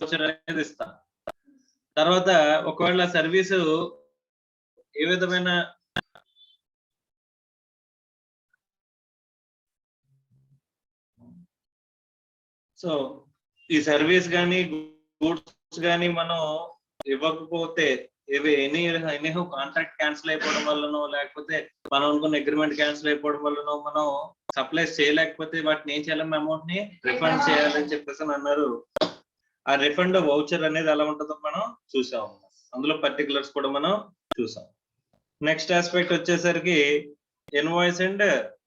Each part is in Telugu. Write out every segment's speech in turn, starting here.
అనేది ఇస్తాం. తర్వాత ఒకవేళ సర్వీసు ఏ విధమైన సో ఈ సర్వీస్ కానీ గూడ్స్ కానీ మనం ఇవ్వకపోతే ఎనీ కాంట్రాక్ట్ క్యాన్సిల్ అయిపోవడం వల్లనో లేకపోతే మనం అనుకున్న అగ్రిమెంట్ క్యాన్సిల్ అయిపోవడం వల్లనో మనం సప్లైస్ చేయలేకపోతే వాటిని ఏం చేయాలి, అమౌంట్ ని రిఫండ్ చేయాలని చెప్పేసి అన్నారు. ఆ రిఫండ్ వౌచర్ అనేది ఎలా ఉంటుందో మనం చూసాం, అందులో పర్టికులర్స్ కూడా మనం చూసాం. నెక్స్ట్ ఆస్పెక్ట్ వచ్చేసరికి invoice and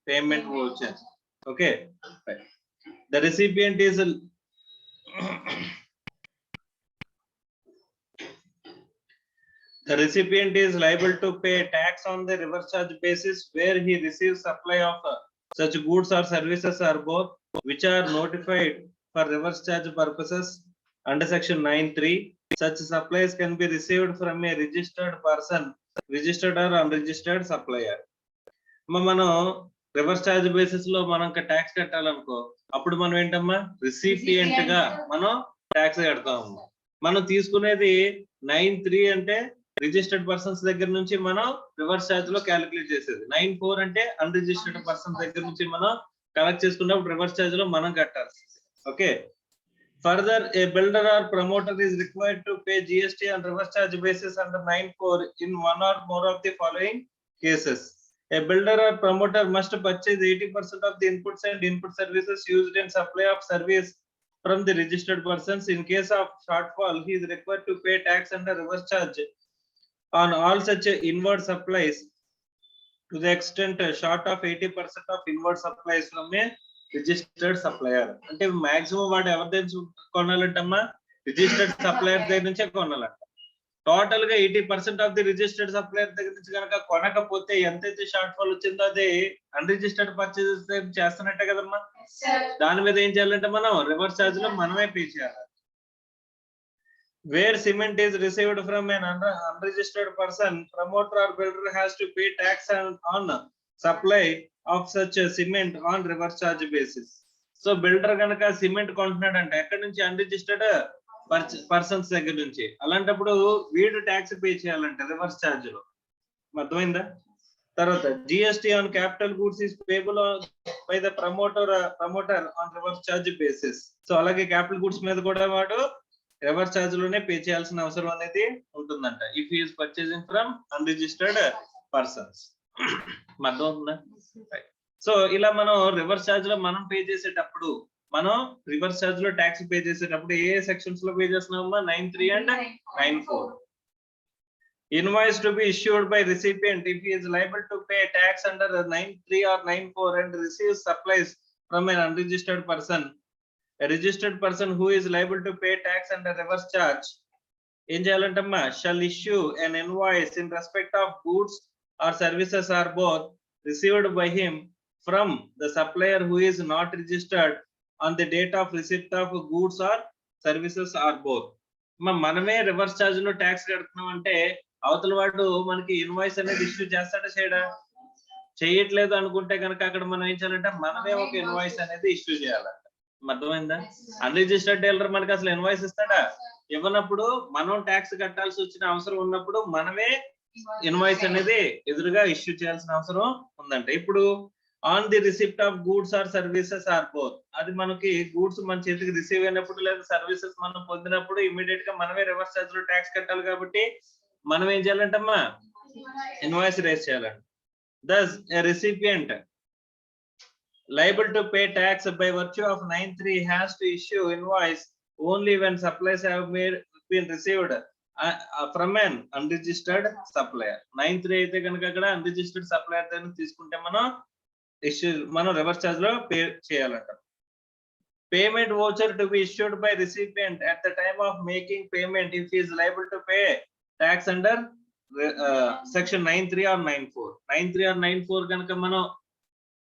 payment voucher. Okay, the recipient is liable to pay tax on the reverse charge basis where he receives supply of such goods or services or both, which are notified for reverse charge purposes under section 9(3). Such supplies can be received from a registered person, registered or unregistered supplier. మనం రివర్స్ ఛార్జ్ బేసిస్ లో మనం ట్యాక్స్ కట్టాలనుకో, అప్పుడు మనం ఏంటమ్మా రిసిపియంట్ గా మనం ట్యాక్స్ కడతాము. మనం తీసుకునేది 9(3) అంటే రిజిస్టర్డ్ పర్సన్స్ దగ్గర నుంచి మనం రివర్స్ ఛార్జ్ లో క్యాలిక్యులేట్ చేసేది. 9(4) అంటే అన్రిజిస్టర్డ్ పర్సన్స్ దగ్గర నుంచి మనం కలెక్ట్ చేసుకున్నప్పుడు రివర్స్ ఛార్జ్ లో మనం కట్టాలి. Okay, further a builder or promoter is required to pay GST on reverse charge basis under 9(4) in one or more of the following cases. A builder or promoter must purchase 80% of the inputs and input services used in supply of service from the registered persons. In case of shortfall, he is required to pay tax under reverse charge on all such inward supplies to the extent short of 80% of inward supplies from a registered supplier. అంటే మాక్సిమం వాడు ఎవరి దగ్గర కొనాలంటమ్మా, రిజిస్టర్డ్ సప్లయర్ దగ్గర నుంచే కొనాలంట. టోటల్ గా 80% ఆఫ్ ది రిజిస్టర్డ్ సప్లయర్ దగ్గర నుంచి కనుక కొనకపోతే ఎంతైతే షార్ట్ ఫాల్ వచ్చిందో అది అన్రిజిస్టర్డ్ పర్చేజెస్ చేస్తున్నట్టే కదమ్మా. దాని మీద ఏం చేయాలంటే మనం రివర్స్ ఛార్జ్ లో మనమే పే చేయాలి. Where cement is received from an unregistered person, promoter or builder has to pay tax on supply of such cement on reverse charge basis. So builder కనుక సిమెంట్ కొంటున్నాడు అంటే ఎక్కడి నుంచి, అన్రిజిస్టర్డ్ పర్సన్స్ దగ్గర నుంచి. అలాంటప్పుడు వీడు ట్యాక్స్ పే చేయాలంటే రివర్స్ ఛార్జ్ లో. అర్థమైందా? తర్వాత GST on capital goods is payable by the promoter on reverse charge basis. So అలాగే క్యాపిటల్ గూడ్స్ మీద కూడా వాడు రివర్స్ ఛార్జ్ లోనే పే చేయాల్సిన అవసరం అనేది ఉంటుందంట, if he is purchasing from unregistered persons. అర్థమవుతుందా? సో ఇలా మనం రివర్స్ ఛార్జ్ లో మనం పే చేసేటప్పుడు, మనం రివర్స్ ఛార్జ్ లో ట్యాక్స్ పే చేసేటప్పుడు ఏ సెక్షన్స్ లో పే చేస్తున్నామా, 9(3) and 9(4). Invoice to be issued by recipient if he is liable to pay tax under 9(3) or 9(4) and receives supplies from an unregistered person. A registered person who is liable to pay tax under reverse charge ఏం చేయాలంటమ్మా, shall issue an invoice in respect of goods or services or both received by him from the supplier who is not registered on the date of receipt of goods or services or both. మనమే రివర్స్ ఛార్జ్ లో ట్యాక్స్ కడుతున్నాం అంటే అవతల వాడు మనకి ఇన్వాయిస్ అనేది ఇష్యూ చేస్తాడా చేయడా? చేయట్లేదు అనుకుంటే కనుక అక్కడ మనం ఏం చేయాలంటే మనమే ఒక ఇన్వాయిస్ అనేది ఇష్యూ చేయాలంట. అర్థమైందా? అన్రిజిస్టర్డ్ డీలర్ మనకి అసలు ఇన్వాయిస్ ఇస్తాడా? ఇవ్వనప్పుడు మనం ట్యాక్స్ కట్టాల్సి వచ్చిన అవసరం ఉన్నప్పుడు మనమే ఇన్వాయిస్ అనేది ఎదురుగా ఇష్యూ చేయాల్సిన అవసరం ఉందంట. ఇప్పుడు on the receipt of goods or services or both, అది మనకి గూడ్స్ మన చేతికి రిసీవ్ అయినప్పుడు లేదా సర్వీసెస్ మనం పొందినప్పుడు ఇమీడియట్ గా మనమే రివర్స్ ఛార్జ్ లో ట్యాక్స్ కట్టాలి. కాబట్టి మనం ఏం చేయాలంటమ్మా, ఇన్వాయిస్ రేస్ చేయాలంట. Thus a recipient liable to pay tax by virtue of 9(3) has to issue invoice only when supplies have been received from an unregistered supplier. 9(3) అయితే కనుక అక్కడ unregistered supplier దగ్గర తీసుకుంటే మనం రివర్స్ ఛార్జ్ లో పే చేయాలంట. Payment voucher to be issued by recipient at the time of making payment if he is liable to pay tax under section 9(3) or 9(4). 9(3) or 9(4) కనుక మనం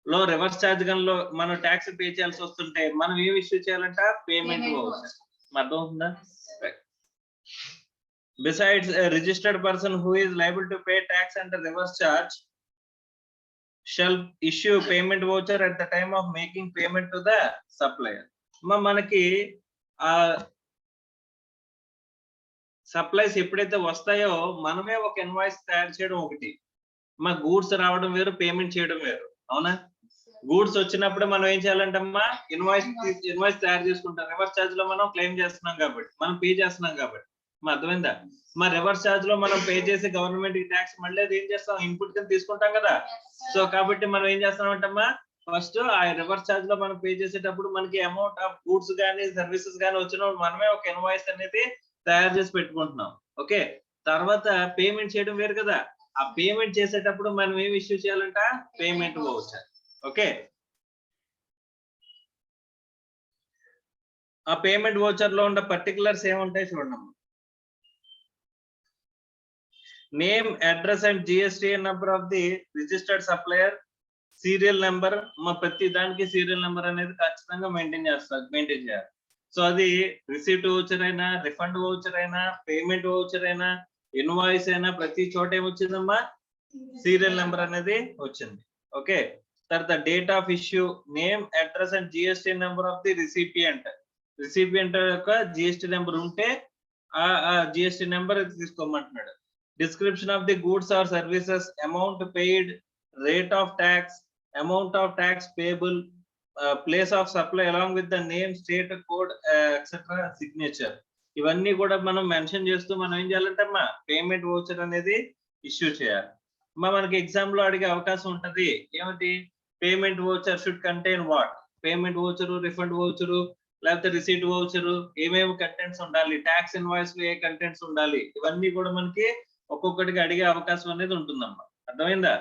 లో రివర్స్ ఛార్జ్ గన్లో మనం ట్యాక్స్ పే చేయాల్సి వస్తుంటే మనం ఏం ఇష్యూ చేయాలంట, పేమెంట్ వౌచర్. అర్థమవుతుందా? Besides, a registered person who is liable to pay tax under reverse charge shall issue payment voucher at the time of making payment to the supplier. మనకి సప్లైస్ ఎప్పుడైతే వస్తాయో మనమే ఒక ఇన్వాయిస్ తయారు చేయడం ఒకటి, మా గూడ్స్ రావడం వేరు, పేమెంట్ చేయడం వేరు. అవునా? గూడ్స్ వచ్చినప్పుడు మనం ఏం చేయాలంటమ్మా, ఇన్వాయిస్ తయారు చేసుకుంటాం. రివర్స్ ఛార్జ్ లో మనం క్లెయిమ్ చేస్తున్నాం కాబట్టి, మనం పే చేస్తున్నాం కాబట్టి. మా అర్థమైందా? మా రివర్స్ ఛార్జ్ లో మనం పే చేసి గవర్నమెంట్ కి ట్యాక్స్ మళ్ళీ అది ఏం చేస్తాం, ఇన్పుట్ కింద తీసుకుంటాం కదా. సో కాబట్టి మనం ఏం చేస్తామంటమ్మా, ఫస్ట్ ఆ రివర్స్ ఛార్జ్ లో మనం పే చేసేటప్పుడు మనకి అమౌంట్ ఆఫ్ గూడ్స్ కానీ సర్వీసెస్ కానీ వచ్చినప్పుడు మనమే ఒక ఇన్వాయిస్ అనేది తయారు చేసి పెట్టుకుంటున్నాం. ఓకే, తర్వాత పేమెంట్ చేయడం వేరు కదా. ఆ పేమెంట్ చేసేటప్పుడు మనం ఏం ఇష్యూ చేయాలంట, పేమెంట్ వౌచర్. ఓకే, ఆ పేమెంట్ వౌచర్ లో ఉన్న పర్టికులర్స్ ఏముంటాయి చూడండి. Name, address and GSTN number of the registered supplier, serial number. మా ప్రతి దానికి సీరియల్ నెంబర్ అనేది ఖచ్చితంగా మెయింటైన్ చేయాలి. సో అది రిసీప్ట్ వౌచర్ అయినా, రిఫండ్ వౌచర్ అయినా, పేమెంట్ వౌచర్ అయినా, ఇన్వాయిస్ అయినా ప్రతి చోట ఏమొచ్చిందమ్మా, సీరియల్ నెంబర్ అనేది వచ్చింది. ఓకే, తర్వాత date of issue, name, address and GST number of the recipient. Recipient యొక్క జిఎస్టీ నెంబర్ ఉంటే ఆ జిఎస్టీ నెంబర్ తీసుకోమంటున్నాడు. Description of the goods or services, amount paid, rate of tax, amount of tax payable, place of supply along with the name, state code, etc. signature. ఇవన్నీ కూడా మనం మెన్షన్ చేస్తూ మనం ఏం చేయాలంటే అమ్మా, పేమెంట్ వౌచర్ అనేది ఇష్యూ చేయాలి. మనకి ఎగ్జామ్ లో అడిగే అవకాశం ఉంటది. ఏమిటి, payment voucher should contain what, payment voucher, refund voucher, లేకపోతే రిసీట్ వౌచరు, ఏమేమి కంటెంట్స్ ఉండాలి, ట్యాక్స్ ఇన్వాయిస్ లో ఏ కంటెంట్స్ ఉండాలి, ఇవన్నీ కూడా మనకి ఒక్కొక్కటికి అడిగే అవకాశం అనేది ఉంటుందమ్మా. అర్థమైందా?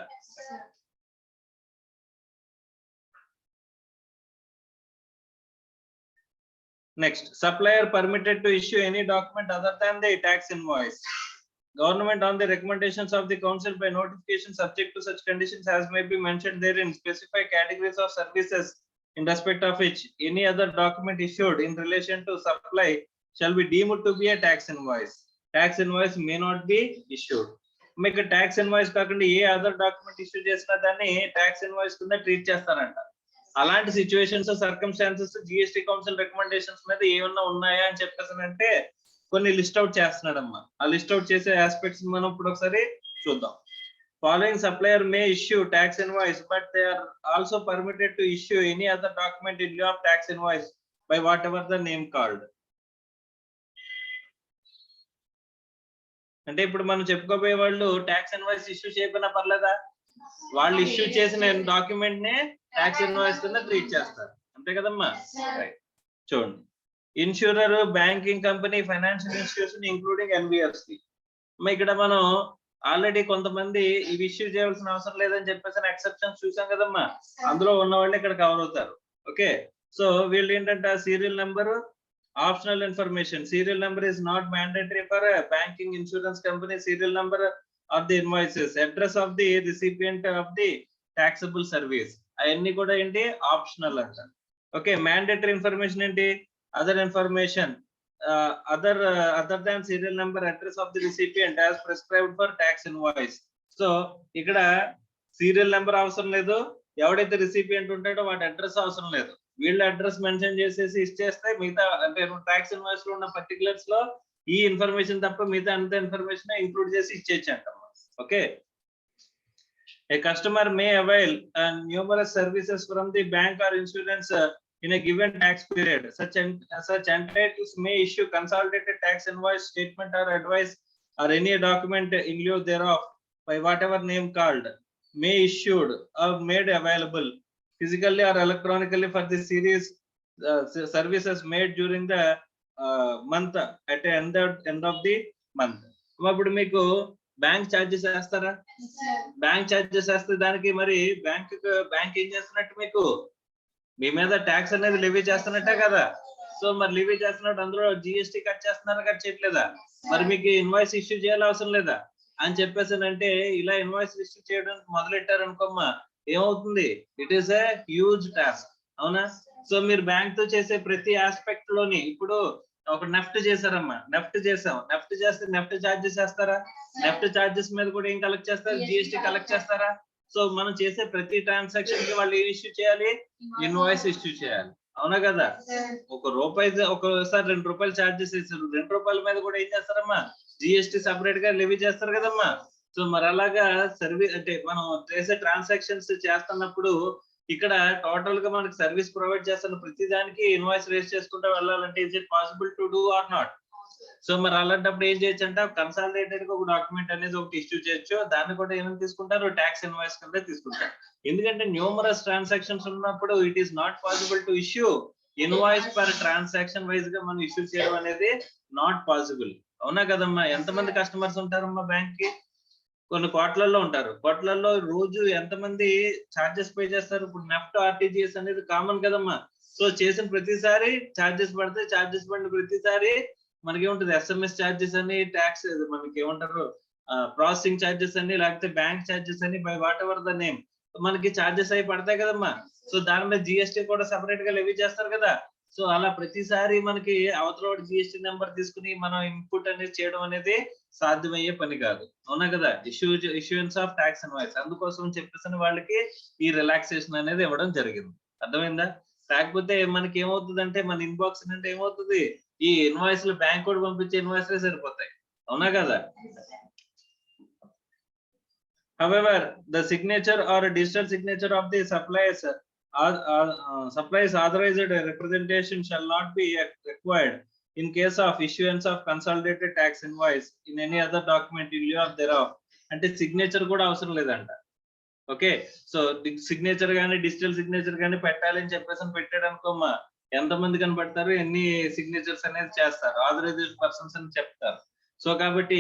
Next, supplier permitted to issue any document other than the tax invoice. Government on the recommendations of the council by notification subject to such conditions as may be mentioned therein specify categories of services in respect of which any other document issued in relation to supply shall be deemed to be a tax invoice. Tax invoice may not be issued. మీకు tax invoice కాకుండా ఏ అదర్ డాక్యుమెంట్ ఇష్యూ చేసినా దాన్ని tax invoice కింద ట్రీట్ చేస్తారంట. అలాంటి situations, circumstances GST council recommendations మీద ఏమన్నా ఉన్నాయా అని చెప్పేసానంటే కొన్ని లిస్ట్ అవుట్ చేస్తున్నాడమ్మా. ఆ లిస్ట్ అవుట్ చేసే ఆస్పెక్ట్స్ మనం ఇప్పుడు ఒకసారి చూద్దాం. Following supplier may issue tax invoice but they are also permitted to issue any other document in lieu of tax invoice by whatever the name called. అంటే ఇప్పుడు మనం చెప్పుకోబోయే వాళ్ళు ట్యాక్స్ ఇన్వాయిస్ ఇష్యూ చేయకపోయినా పర్లేదా, వాళ్ళు ఇష్యూ చేసిన డాక్యుమెంట్ నే ట్యాక్స్ ఇన్వాయిస్ కింద ట్రీట్ చేస్తారు. అంతే కదమ్మా? చూడండి, insurer, banking company, financial institution including NBFC. ఇక్కడ మనం ఆల్రెడీ కొంతమంది ఇవి ఇష్యూ చేయాల్సిన అవసరం లేదని చెప్పేసి ఎక్సెప్షన్స్ చూసాం కదమ్మా, అందులో ఉన్న వాళ్ళు ఇక్కడ కవర్ అవుతారు. ఓకే, సో వీళ్ళు ఏంటంటే serial number optional information. Serial number is not mandatory for banking, insurance company. Serial number of the invoices, address of the recipient of the taxable service, అవన్నీ కూడా ఏంటి, ఆప్షనల్ అంట. ఓకే, మ్యాండేటరీ ఇన్ఫర్మేషన్ ఏంటి, other information other than serial number, address of the recipient as prescribed for tax invoice. So ఇక్కడ సీరియల్ నెంబర్ అవసరం లేదు, ఎవడైతే రిసిపియంట్ ఉంటాడో వాటి అడ్రస్ అవసరం లేదు. వీళ్ళ అడ్రస్ మెన్షన్ చేసేసి ఇచ్చేస్తే మిగతా అంటే ట్యాక్స్ ఇన్వాయిస్ లో ఉన్న పర్టికులర్స్ లో ఈ ఇన్ఫర్మేషన్ తప్ప మిగతా అంత ఇన్ఫర్మేషన్ ఇంక్లూడ్ చేసి ఇచ్చేయచ్చు అంట. Okay, a customer may avail numerous services from the bank or insurance in a given tax period. Such entities may issue consolidated tax invoice, statement or advice or any document in lieu thereof by whatever name called, may issued or made available physically or electronically for the series services made during the month at the end of the month. ఇప్పుడు మీకు బ్యాంక్ ఛార్జెస్ వేస్తారా, బ్యాంక్ ఛార్జెస్ వేస్తే దానికి మరి బ్యాంక్ ఏం చేస్తున్నట్టు, మీకు మీ మీద ట్యాక్స్ అనేది లివీ చేస్తున్నట్టే కదా. సో మరి లివీ చేస్తున్నట్టు అందులో జిఎస్టీ కట్ చేస్తున్నారా, కట్ చేయట్లేదా? మరి మీకు ఇన్వాయిస్ ఇష్యూ చేయాలి అవసరం లేదా అని చెప్పేసానంటే ఇలా ఇన్వాయిస్ ఇష్యూ చేయడం మొదలెట్టారు అనుకోమ్మా, ఏమవుతుంది, it is a huge task. అవునా? సో మీరు బ్యాంక్ తో చేసే ప్రతి ఆస్పెక్ట్ లోని ఇప్పుడు ఒక నెఫ్ట్ చేశారమ్మా, నెఫ్ట్ చేసాం, నెఫ్ట్ చేస్తే నెఫ్ట్ ఛార్జెస్ వేస్తారా, నెఫ్ట్ ఛార్జెస్ మీద కూడా ఏం కలెక్ట్ చేస్తారు, జిఎస్టీ కలెక్ట్ చేస్తారా. సో మనం చేసే ప్రతి ట్రాన్సాక్షన్ కి వాళ్ళు ఏం ఇష్యూ చేయాలి, ఇన్వాయిస్ ఇష్యూ చేయాలి. అవునా కదా? ₹1 ఒక్కోసారి ₹2 ఛార్జెస్ వేసారు. ₹2 మీద కూడా ఏం చేస్తారమ్మా, జిఎస్టీ సెపరేట్ గా లెవీ చేస్తారు కదమ్మా. సో మరి అలాగా సర్వీస్ అంటే మనం చేసే ట్రాన్సాక్షన్స్ చేస్తున్నప్పుడు ఇక్కడ టోటల్ గా మనకి సర్వీస్ ప్రొవైడ్ చేస్తున్న ప్రతి దానికి ఇన్వాయిస్ రేస్ చేసుకుంటూ వెళ్ళాలంటే is it possible to do or not? So మరి అలాంటప్పుడు ఏం చేయొచ్చు అంటే కన్సాలిడేటెడ్ గా ఒక డాక్యుమెంట్ అనేది ఒకటి ఇష్యూ చేయొచ్చు. దాన్ని కూడా ఏమని తీసుకుంటారు, ట్యాక్స్ ఇన్వాయిస్ కింద తీసుకుంటారు. ఎందుకంటే న్యూమరస్ ట్రాన్సాక్షన్స్ ఉన్నప్పుడు it is not possible to issue invoice per transaction wise గా మనం ఇష్యూ చేయడం అనేది నాట్ పాసిబుల్. అవునా కదమ్మా? ఎంతమంది కస్టమర్స్ ఉంటారమ్మా బ్యాంక్ కి? కొన్ని కోట్లలో ఉంటారు. కోట్లలో రోజు ఎంతమంది చార్జెస్ పే చేస్తారు? ఇప్పుడు నెఫ్ట్ ఆర్టీజీఎస్ అనేది కామన్ కదమ్మా. సో చేసిన ప్రతిసారి చార్జెస్ పడతాయి. చార్జెస్ పడిన ప్రతిసారి మనకి ఏముంటది, ఎస్ఎంఎస్ చార్జెస్ అని, ట్యాక్స్ మనకి ఏమంటారు, ప్రాసెసింగ్ చార్జెస్ అని, లేకపోతే బ్యాంక్ చార్జెస్ అని, by whatever the name మనకి చార్జెస్ అయి పడతాయి కదమ్మా. సో దాని మీద జిఎస్టీ కూడా సెపరేట్ గా లెవీ చేస్తారు కదా. సో అలా ప్రతిసారి మనకి అవతల జిఎస్టీ నెంబర్ తీసుకుని మనం ఇన్పుట్ అనేది చేయడం అనేది సాధ్యమయ్యే పని కాదు. అవునా కదా? ఇష్యూయన్స్ ఆఫ్ ట్యాక్స్ ఇన్వాయిస్, అందుకోసం చెప్పేసి వాళ్ళకి ఈ రిలాక్సేషన్ అనేది ఇవ్వడం జరిగింది. అర్థమైందా? కాకపోతే మనకి ఏమవుతుందంటే మన ఇన్బాక్స్ అంటే ఏమవుతుంది, ఈ ఇన్వాయిస్ లో బ్యాంక్ కూడా పంపించే ఇన్వాయిస్ సరిపోతాయి. అవునా కదా? However, the signature or a digital signature of the suppliers authorized representation shall not be required in case of issuance of consolidated tax invoice in any other document in lieu of thereof. అంటే సిగ్నేచర్ కూడా అవసరం లేదంట. ఓకే, సో సిగ్నేచర్ గానీ డిజిటల్ సిగ్నేచర్ గానీ పెట్టాలని చెప్పేసి పెట్టాడు అనుకోమ్మా, ఎంతమంది కనబడతారు, ఎన్ని సిగ్నేచర్స్ అనేది చేస్తారు, ఆథరైజ్డ్ పర్సన్స్ అని చెప్తారు. సో కాబట్టి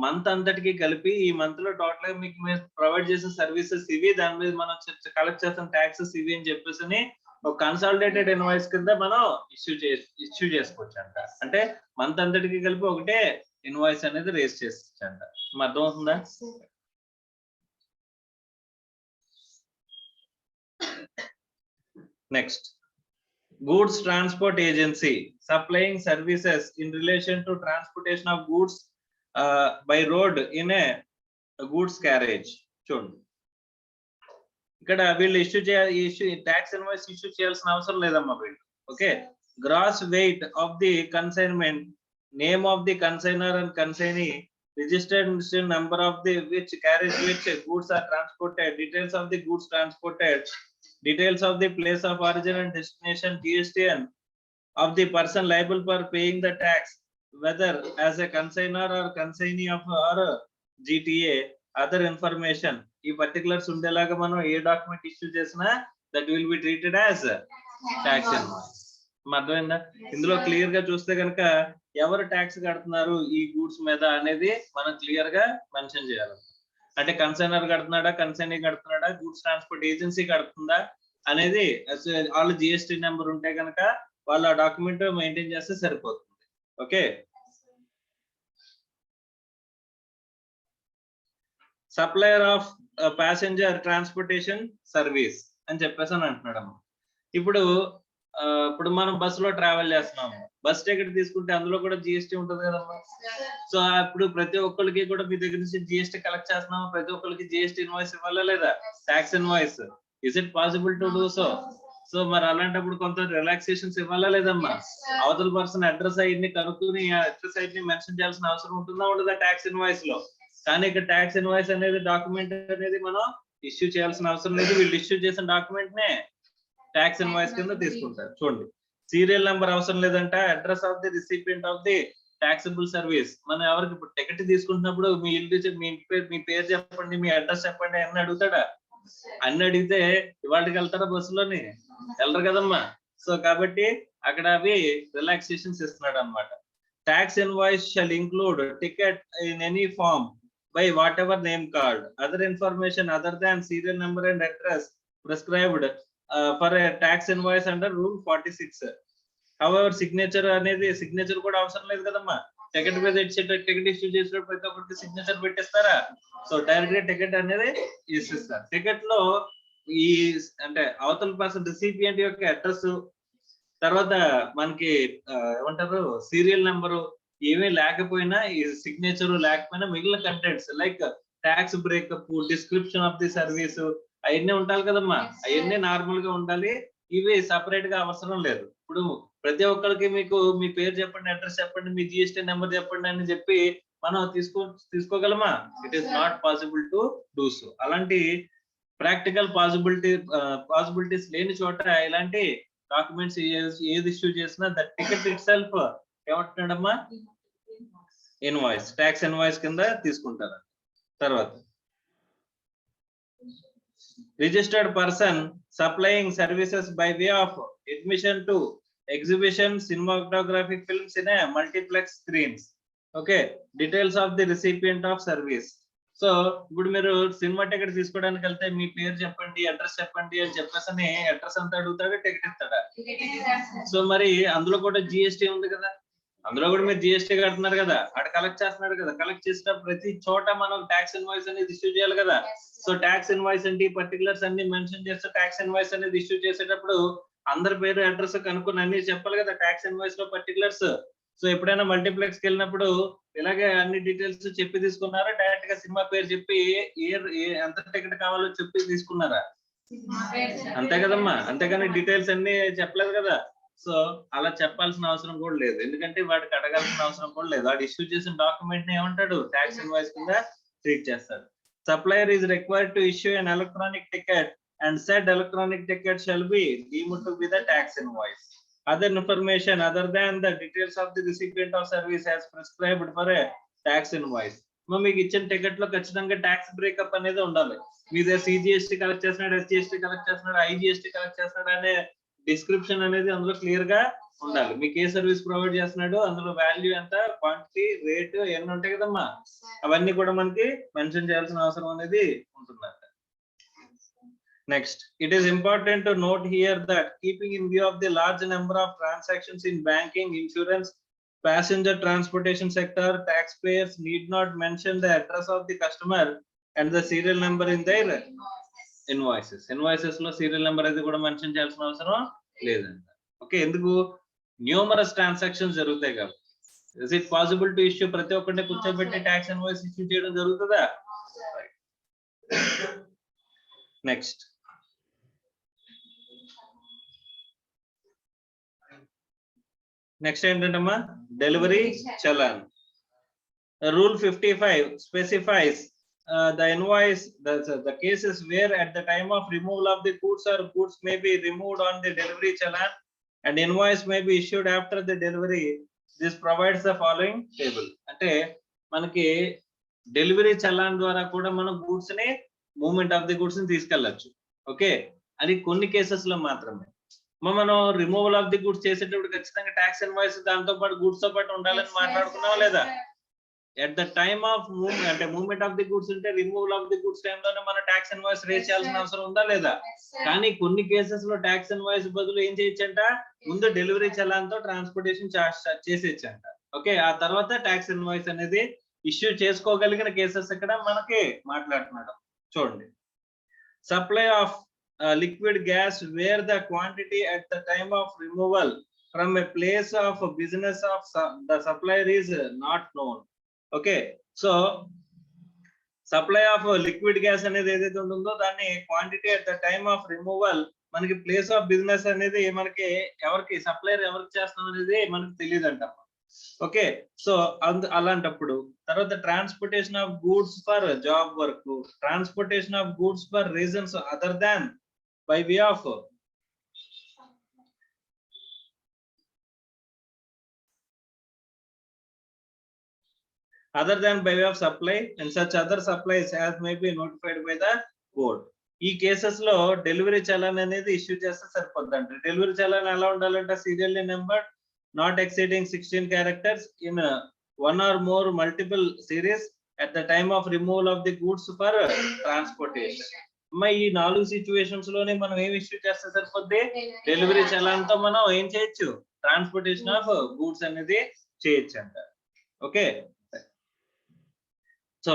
మంత్ అంతటికి కలిపి ఈ మంత్ లో టోటల్ గా మీకు ప్రొవైడ్ చేసే సర్వీసెస్ ఇవి, దాని మీద మనం కలెక్ట్ చేస్తున్న ట్యాక్సెస్ ఇవి అని చెప్పేసి ఒక కన్సాలిడేటెడ్ ఇన్వాయిస్ కింద మనం ఇష్యూ చేసుకోవచ్చు అంట. అంటే మంత్ అంతటికి కలిపి ఒకటే ఇన్వాయిస్ అనేది రేస్ చేసుకోవచ్చు అంట. అర్థమవుతుందా? Next, goods transport agency supplying services in relation to transportation of goods by road in a goods carriage. చూడండి, ఇక్కడ వీళ్ళు ఇష్యూ ట్యాక్స్ ఇన్వాయిస్ ఇష్యూ చేయాల్సిన అవసరం లేదమ్మా వీళ్ళు. Okay, gross weight of the consignment, name of the consignor and consignee, registered number of the which carriage which goods are transported, details of the goods transported, details of the place of origin and destination, GSTN of the person liable for paying the tax, whether as a consignor or consignee of or GTA, other information. ఈ పర్టికులర్స్ ఉండేలాగా మనం ఏ డాక్యుమెంట్ ఇష్యూ చేసినా that will be treated as tax invoice. అర్థమైందా? ఇందులో క్లియర్ గా చూస్తే కనుక ఎవరు ట్యాక్స్ కడుతున్నారు ఈ గూడ్స్ మీద అనేది మనం క్లియర్ గా మెన్షన్ చేయాలి. అంటే కన్సైనర్ కడుతున్నాడా, కన్సైనీ కడుతున్నాడా, గూడ్స్ ట్రాన్స్పోర్ట్ ఏజెన్సీ కడుతుందా అనేది వాళ్ళు జిఎస్టీ నెంబర్ ఉంటే కనుక వాళ్ళు ఆ డాక్యుమెంట్ మెయింటైన్ చేస్తే సరిపోతుంది. Okay, supplier off passenger transportation service అని చెప్పేసి అని అంటున్నాడు. ఇప్పుడు మనం బస్సులో ట్రావెల్ చేస్తున్నాము, బస్ టికెట్ తీసుకుంటే అందులో కూడా జిఎస్టీ ఉంటుంది కదమ్మా. సో అప్పుడు ప్రతి ఒక్కరికి కూడా మీ దగ్గర నుంచి జిఎస్టీ కలెక్ట్ చేస్తున్నాము, ప్రతి ఒక్కరికి జిఎస్టీ ఇన్వాయిస్ ఇవ్వాలా లేదా, tax invoice. Is it possible to do so? So మరి అలాంటప్పుడు కొంత రిలాక్సేషన్స్ ఇవ్వాలా లేదమ్మా? అవతల పర్సన్ అడ్రస్ అయ్యి కనుక్కుని అడ్రస్ అయ్యి మెన్షన్ చేయాల్సిన అవసరం ఉంటుందా ఉండదా ట్యాక్స్ ఇన్వాయిస్ లో? కానీ ఇక్కడ ట్యాక్స్ ఇన్వాయిస్ అనేది డాక్యుమెంట్ అనేది మనం ఇష్యూ చేయాల్సిన అవసరం లేదు. వీళ్ళు ఇష్యూ చేసిన డాక్యుమెంట్ నే ట్యాక్స్ ఇన్వాయిస్ కింద తీసుకుంటారు. చూడండి, సీరియల్ నెంబర్ అవసరం లేదంట, address of the recipient of the taxable service. మనం ఎవరికి ఇప్పుడు టికెట్ తీసుకుంటున్నప్పుడు మీ ఇల్లు మీ పేరు చెప్పండి, మీ అడ్రస్ చెప్పండి అన్ని అడుగుతాడా? అన్ని అడిగితే ఇవాళకి వెళ్తారా బస్సులోని? వెళ్ళరు కదమ్మా. సో కాబట్టి అక్కడ అవి రిలాక్సేషన్స్ ఇస్తున్నాడు అనమాట. Tax invoice shall include ticket in any form by whatever name called, other information other than serial number and address prescribed for a tax invoice under rule 46. however signature అనేది సిగ్నేచర్ కూడా అవసరం లేదు కదమ్మా. టికెట్ మీద టికెట్ ఇష్యూ చేసినప్పుడు ప్రతి ఒక్కరికి సిగ్నేచర్ పెట్టేస్తారా? సో డైరెక్ట్ గా టికెట్ అనేది ఇస్తారు. టికెట్ లో ఈ అంటే అవతల పర్సన్ రిసిపియంట్ యొక్క అడ్రస్, తర్వాత మనకి ఏమంటారు సీరియల్ నెంబరు ఏమీ లేకపోయినా, ఈ సిగ్నేచర్ లేకపోయినా మిగిలిన contents like tax breakup, description of the service అవన్నీ ఉండాలి కదమ్మా. అవన్నీ నార్మల్ గా ఉండాలి. ఇవి సపరేట్ గా అవసరం లేదు. ఇప్పుడు ప్రతి ఒక్కరికి మీకు మీ పేరు చెప్పండి, అడ్రస్ చెప్పండి, మీ జిఎస్టీ నెంబర్ చెప్పండి అని చెప్పి మనం తీసుకోగలమా? It is not possible to do so. అలాంటి ప్రాక్టికల్ పాసిబిలిటీస్ లేని చోట ఇలాంటి డాక్యుమెంట్స్ ఏది ఇష్యూ చేసినా దట్ టికెట్ ఇట్ సెల్ఫ్ ఏమంటున్నాడమ్మా? ఇన్వాయిస్, ట్యాక్స్ ఇన్వాయిస్ కింద తీసుకుంటారు. తర్వాత registered person supplying services by way of admission to exhibition cinematographic films in multiplex screens. Okay, details of the recipient of service. So ఇప్పుడు మీరు సినిమా టికెట్ తీసుకోవడానికి వెళ్తే మీ పేరు చెప్పండి, అడ్రస్ చెప్పండి అని చెప్పేసి అడ్రస్ అంతా అడుగుతాడా, టికెట్ ఇస్తాడా? సో మరి అందులో కూడా జిఎస్టీ ఉంది కదా, అందులో కూడా మీరు జిఎస్టీ కడుతున్నారు కదా, అక్కడ కలెక్ట్ చేస్తున్నాడు కదా, కలెక్ట్ చేసిన ప్రతి చోట మనం ట్యాక్స్ ఇన్వాయిస్ అనేది ఇష్యూ చేయాలి కదా. సో ట్యాక్స్ ఇన్వాయిస్ అంటే ఈ పర్టికులర్స్ అన్ని మెన్షన్ చేస్తే ట్యాక్స్ ఇన్వాయిస్ అనేది ఇష్యూ చేసేటప్పుడు అందరి పేరు అడ్రస్ కనుక్కొని అన్ని చెప్పాలి కదా ట్యాక్స్ ఇన్వాయిస్ లో పర్టికులర్స్. సో ఎప్పుడైనా మల్టీప్లెక్స్ కి వెళ్ళినప్పుడు ఇలాగే అన్ని డీటెయిల్స్ చెప్పి తీసుకున్నారా, డైరెక్ట్ గా సినిమా పేరు చెప్పి ఎంత టికెట్ కావాలో చెప్పి తీసుకున్నారా? అంతే కదమ్మా, అంతేగాని డీటెయిల్స్ అన్ని చెప్పలేదు కదా. సో అలా చెప్పాల్సిన అవసరం కూడా లేదు, ఎందుకంటే వాడికి అడగాల్సిన అవసరం కూడా లేదు. వాడు ఇష్యూ చేసిన డాక్యుమెంట్ ని ఏమంటాడు? ట్యాక్స్ ఇన్వాయిస్ కింద ట్రీట్ చేస్తాడు. Supplier is required to issue an electronic ticket and said electronic ticket shall be deemed to be the tax invoice. Other information other than the details of the recipient of service as prescribed for a tax invoice. మీకు ఇచ్చిన టికెట్ లో ఖచ్చితంగా ట్యాక్స్ బ్రేకప్ అనేది ఉండాలి. మీద సిజిఎస్టీ కలెక్ట్ చేస్తున్నాడు, ఎస్జిఎస్టీ కలెక్ట్ చేస్తున్నాడు, ఐజిఎస్టీ కలెక్ట్ చేస్తున్నాడు అనే డిస్క్రిప్షన్ అనేది అందులో క్లియర్ గా ఉండాలి. మీకు ఏ సర్వీస్ ప్రొవైడ్ చేస్తున్నాడు, అందులో వాల్యూ ఎంత, క్వాంటిటీ, రేట్ ఎన్ని ఉంటాయి కదమ్మా, అవన్నీ కూడా మనకి మెన్షన్ చేయాల్సిన అవసరం అనేది ఉంటుందంట. Next, it is important to note here that keeping in view of the large number of transactions in banking, insurance, passenger transportation sector, taxpayers need not mention the address of the customer and the serial number in their invoices. Invoices lo serial number adi kuda mention cheyalsina avasaram ledanta. Okay, enduku numerous transactions jarugutayi kada. Is it possible to issue prati okkante kuchobetti tax invoice issue cheyadam jarugutada? Right. Next, ఏంటంటమ్మా? Delivery challan. Rule 55 specifies the invoice, the cases where at the time of removal of the goods or goods may be removed on the delivery challan and invoice may be issued after the delivery. This provides the following table. అంటే మనకి డెలివరీ చలాన్ ద్వారా కూడా మనం గూడ్స్ ని, మూవ్మెంట్ ఆఫ్ ది గూడ్స్ ని తీసుకెళ్లొచ్చు. ఓకే, అది కొన్ని కేసెస్ లో మాత్రమే. మనం రిమూవల్ ఆఫ్ ది గూడ్స్ చేసేటప్పుడు ఖచ్చితంగా ట్యాక్స్ ఇన్వాయిస్ దాంతో పాటు గూడ్స్ తో పాటు ఉండాలని మాట్లాడుకున్నావా లేదా? ఎట్ ద టైమ్ ఆఫ్ అంటే మూవ్మెంట్ ఆఫ్ ది గూడ్స్ అంటే removal of the goods time లోనే మనం ట్యాక్స్ ఇన్వాయిస్ రేస్ చేయాల్సిన అవసరం ఉందా లేదా? కానీ కొన్ని కేసెస్ లో ట్యాక్స్ ఇన్వాయిస్ బదులు ఏం చేయొచ్చంట, ముందు డెలివరీ చలాన్ తో ట్రాన్స్పోర్టేషన్ చార్జ్ చేసేయచ్చంట. ఓకే, ఆ తర్వాత ట్యాక్స్ ఇన్వాయిస్ అనేది ఇష్యూ చేసుకోగలిగిన కేసెస్ ఇక్కడ మనకి మాట్లాడుతున్నాడు. చూడండి, supply of liquid gas where the quantity at the time of removal from a place of business of the supplier is not known. Okay, so supply of liquid gas అనేది ఏదైతే ఉంటుందో దాన్ని quantity at the time of removal మనకి ప్లేస్ ఆఫ్ బిజినెస్ అనేది మనకి ఎవరికి సప్లయర్ ఎవరికి చేస్తాం అనేది మనకి తెలియదంట. ఓకే, సో అలాంటప్పుడు తర్వాత transportation of goods for job work, transportation of goods for reasons other than by way of supply and such other supplies as may be notified by the board. ఈ కేసెస్ లో డెలివరీ చలాన్ అనేది ఇష్యూ చేస్తే సరిపోద్దంట. డెలివరీ చలాన్ ఎలా ఉండాలంటే serially number, not exceeding 16 characters in one or more multiple series at the time of removal of the goods for transportation. ఈ 4 సిచ్యువేషన్స్ లోనే మనం ఏం ఇష్యూ చేస్తే సరిపోద్ది, డెలివరీ చలాన్ తో మనం ఏం చేయొచ్చు, ట్రాన్స్పోర్టేషన్ ఆఫ్ గూడ్స్ అనేది చేయొచ్చు అంట. Okay, so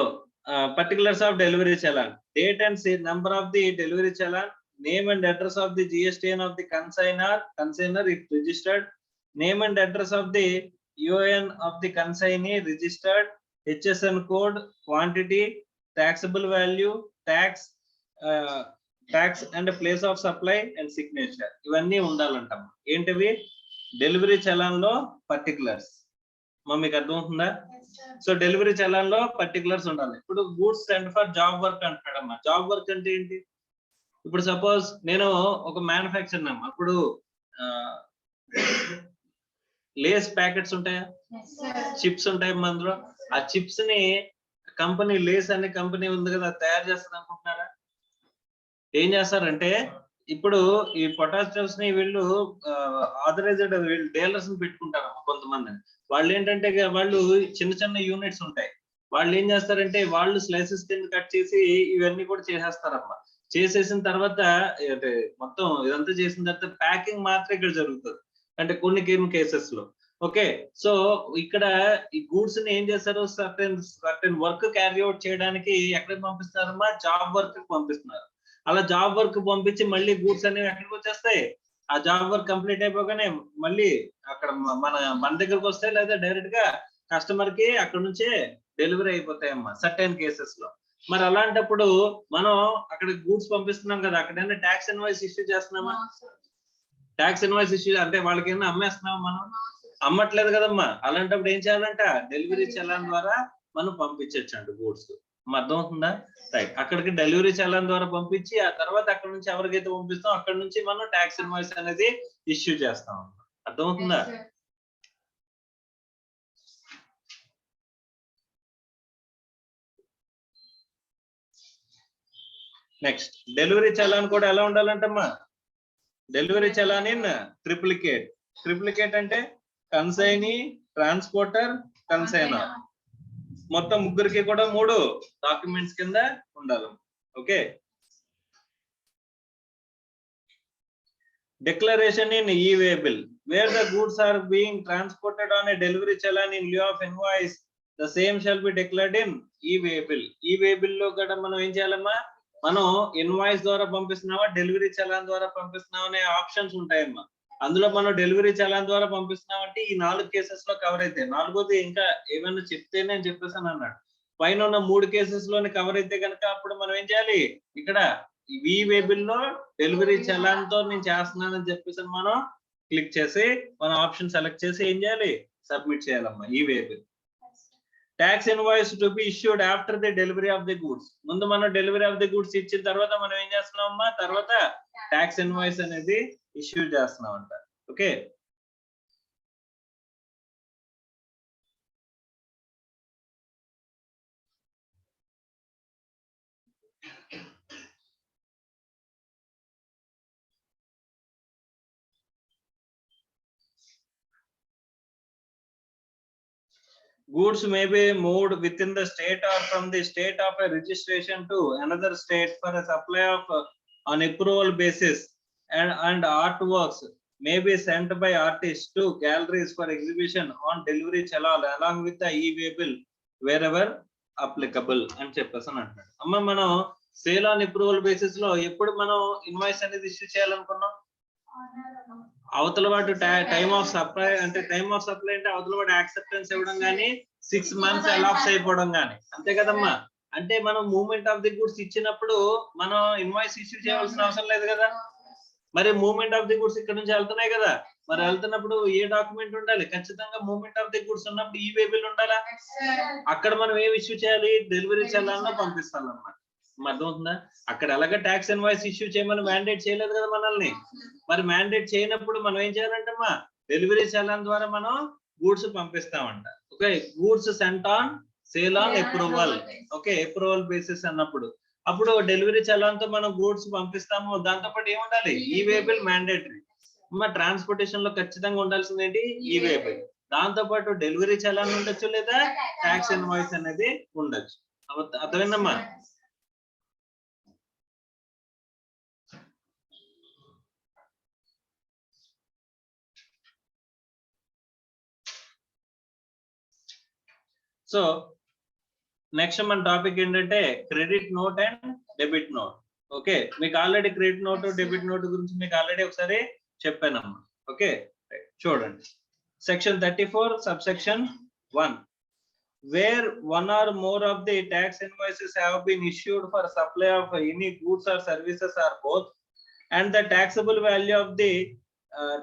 particulars of delivery challan, date and number of the delivery challan, name and address of the GSTN of the consignor if registered, name and address of the UN of the consignee registered, HSN code, quantity, taxable value, tax, tax and place of supply and signature ఇవన్నీ ఉండాలంటమ్మా. ఏంటివి? డెలివరీ చలాన్లో పర్టికులర్స్. మీకు అర్థమవుతుందా? సో డెలివరీ చలాన్లో పర్టికులర్స్ ఉండాలి. ఇప్పుడు goods sent for job work అంటాడమ్మా. జాబ్ వర్క్ అంటే ఏంటి? ఇప్పుడు సపోజ్ నేను ఒక మ్యానుఫ్యాక్చర్ అమ్మా, ఇప్పుడు లేస్ ప్యాకెట్స్ ఉంటాయా, చిప్స్ ఉంటాయి అందులో. ఆ చిప్స్ ని కంపెనీ లేస్ అనే కంపెనీ ఉంది కదా, తయారు చేస్తుంది అనుకుంటున్నారా? ఏం చేస్తారంటే ఇప్పుడు ఈ పొటాటోస్ ని వీళ్ళు ఆథరైజ్డ్ వీళ్ళు డీలర్స్ ని పెట్టుకుంటారు కొంతమంది. వాళ్ళు ఏంటంటే వాళ్ళు చిన్న చిన్న యూనిట్స్ ఉంటాయి, వాళ్ళు ఏం చేస్తారంటే వాళ్ళు స్లైసెస్ కింద కట్ చేసి ఇవన్నీ కూడా చేసేస్తారమ్మా. చేసేసిన తర్వాత మొత్తం ఇదంతా చేసిన తర్వాత ప్యాకింగ్ మాత్రం ఇక్కడ జరుగుతుంది, అంటే కొన్ని కేసెస్ లో. ఓకే, సో ఇక్కడ ఈ గూడ్స్ ని ఏం చేస్తారు, సర్టెన్ వర్క్ క్యారీ అవుట్ చేయడానికి ఎక్కడికి పంపిస్తారమ్మా? జాబ్ వర్క్ పంపిస్తున్నారు. అలా జాబ్ వర్క్ పంపించి మళ్ళీ గూడ్స్ అనేవి ఎక్కడికి వచ్చేస్తాయి? ఆ జాబ్ వర్క్ కంప్లీట్ అయిపోగానే మళ్ళీ అక్కడ మన దగ్గరకు వస్తాయి, లేదా డైరెక్ట్ గా కస్టమర్ కి అక్కడ నుంచే డెలివరీ అయిపోతాయమ్మా సర్టెన్ కేసెస్ లో. మరి అలాంటప్పుడు మనం అక్కడ గూడ్స్ పంపిస్తున్నాం కదా, అక్కడైనా ట్యాక్స్ ఇన్వాయిస్ ఇష్యూ చేస్తున్నామా? ట్యాక్స్ ఇన్వాయిస్ ఇష్యూ అంటే వాళ్ళకి ఏమైనా అమ్మేస్తున్నామా? మనం అమ్మట్లేదు కదమ్మా. అలాంటప్పుడు ఏం చేయాలంట? డెలివరీ చలాన్ ద్వారా మనం పంపించచ్చు అంట గూడ్స్. అర్థమవుతుందా? రైట్, అక్కడికి డెలివరీ చలాన్ ద్వారా పంపించి ఆ తర్వాత అక్కడ నుంచి ఎవరికైతే పంపిస్తాం అక్కడ నుంచి మనం ట్యాక్స్ ఇన్వాయిస్ అనేది ఇష్యూ చేస్తాం. అర్థమవుతుందా? నెక్స్ట్, డెలివరీ చలాన్ కూడా ఎలా ఉండాలంటమ్మా? Delivery challan in triplicate. Triplicate అంటే కన్సైనీ, ట్రాన్స్పోర్టర్, కన్సైనర్, మొత్తం ముగ్గురికి కూడా 3 డాక్యుమెంట్స్ కింద ఉండాలి. Okay, declaration in e-way bill where the goods are being transported on a delivery challan in lieu of invoice, the same shall be declared in e-way bill. e-way bill లో కూడా మనం ఏం చేయాలమ్మా? మనం ఇన్వాయిస్ ద్వారా పంపిస్తున్నావా, డెలివరీ చలాన్ ద్వారా పంపిస్తున్నావా అనే ఆప్షన్స్ ఉంటాయమ్మా. అందులో మనం డెలివరీ చలాన్ ద్వారా పంపిస్తున్నామంటే ఈ 4 కేసెస్ లో కవర్ అయితే, 4వది ఇంకా ఏమైనా చెప్తేనే చెప్పేసాను అన్నాడు. పైన ఉన్న 3 కేసెస్ లోనే కవర్ అయితే కనుక అప్పుడు మనం ఏం చేయాలి? ఇక్కడ ఈ-వే బిల్ లో డెలివరీ చలాన్ తో నేను చేస్తున్నానని చెప్పేసి మనం క్లిక్ చేసి మన ఆప్షన్ సెలెక్ట్ చేసి ఏం చేయాలి? సబ్మిట్ చేయాలమ్మా e-way bill. Tax invoice to be issued after the delivery of the goods. ముందు మనం డెలివరీ ఆఫ్ ది గూడ్స్ ఇచ్చిన తర్వాత మనం ఏం చేస్తున్నామమ్మా? తర్వాత ట్యాక్స్ ఇన్వాయిస్ అనేది ఇష్యూ చేస్తున్నాం అంట. Okay, goods may be moved within the state or from the state of a registration to another state for a supply of on approval basis, and artworks may be sent by artists to galleries for exhibition on delivery challan along with the e-way bill wherever applicable అని చెప్పేసి అంటాడు. అమ్మ మనం సేల్ ఆన్ అప్రూవల్ బేసిస్ లో ఎప్పుడు మనం ఇన్వాయిస్ అనేది ఇష్యూ చేయాలనుకున్నాం? అవతల వాడు టైమ్ ఆఫ్ సప్లై అంటే అవతల వాడు యాక్సెప్టెన్స్ ఇవ్వడం కానీ 6 months ఎలాప్స్ అయిపోవడం కానీ, అంతే కదమ్మా. అంటే మనం మూవ్మెంట్ ఆఫ్ ది గూడ్స్ ఇచ్చినప్పుడు మనం ఇన్వాయిస్ ఇష్యూ చేయాల్సిన అవసరం లేదు కదా. మరి మూవ్మెంట్ ఆఫ్ ది గూడ్స్ ఇక్కడ నుంచి వెళ్తున్నాయి కదా, మరి వెళ్తున్నప్పుడు ఏ డాక్యుమెంట్ ఉండాలి? ఖచ్చితంగా మూవ్మెంట్ ఆఫ్ ది గూడ్స్ ఉన్నప్పుడు ఈ-వే బిల్ ఉండాలా? అక్కడ మనం ఏం ఇష్యూ చేయాలి? డెలివరీ చలాన్ పంపిస్తామన్నమాట. అర్థమవుతుందా? అక్కడ ఎలాగ ట్యాక్స్ ఇన్వాయిస్ ఇష్యూ చేయమని మ్యాండేట్ చేయలేదు కదా మనల్ని. మరి మ్యాండేట్ చేయనప్పుడు మనం ఏం చేయాలంటమ్మా? డెలివరీ చలాన్ ద్వారా మనం గూడ్స్ పంపిస్తామంట. Okay, goods sent on sale on approval. Okay, approval basis అన్నప్పుడు అప్పుడు డెలివరీ చలాన్ తో మనం గూడ్స్ పంపిస్తాము. దాంతో పాటు ఏముండాలి? ఈ-వే బిల్ మ్యాండేటరీ. ట్రాన్స్పోర్టేషన్ లో ఖచ్చితంగా ఉండాల్సింది ఏంటి? ఈ-వే బిల్. దాంతో పాటు డెలివరీ చలాన్ ఉండొచ్చు, లేదా ట్యాక్స్ ఇన్వాయిస్ అనేది ఉండొచ్చు. అర్థమైందమ్మా? సో నెక్స్ట్ మన టాపిక్ ఏంటంటే credit note and debit note. Okay, మీకు already credit note, debit note గురించి మీకు ఆల్రెడీ ఒకసారి చెప్పానమ్మా. ఓకే, చూడండి section 34 sub section 1. where one or more of the tax invoices have been issued for supply of any goods or services or both, and the taxable value of the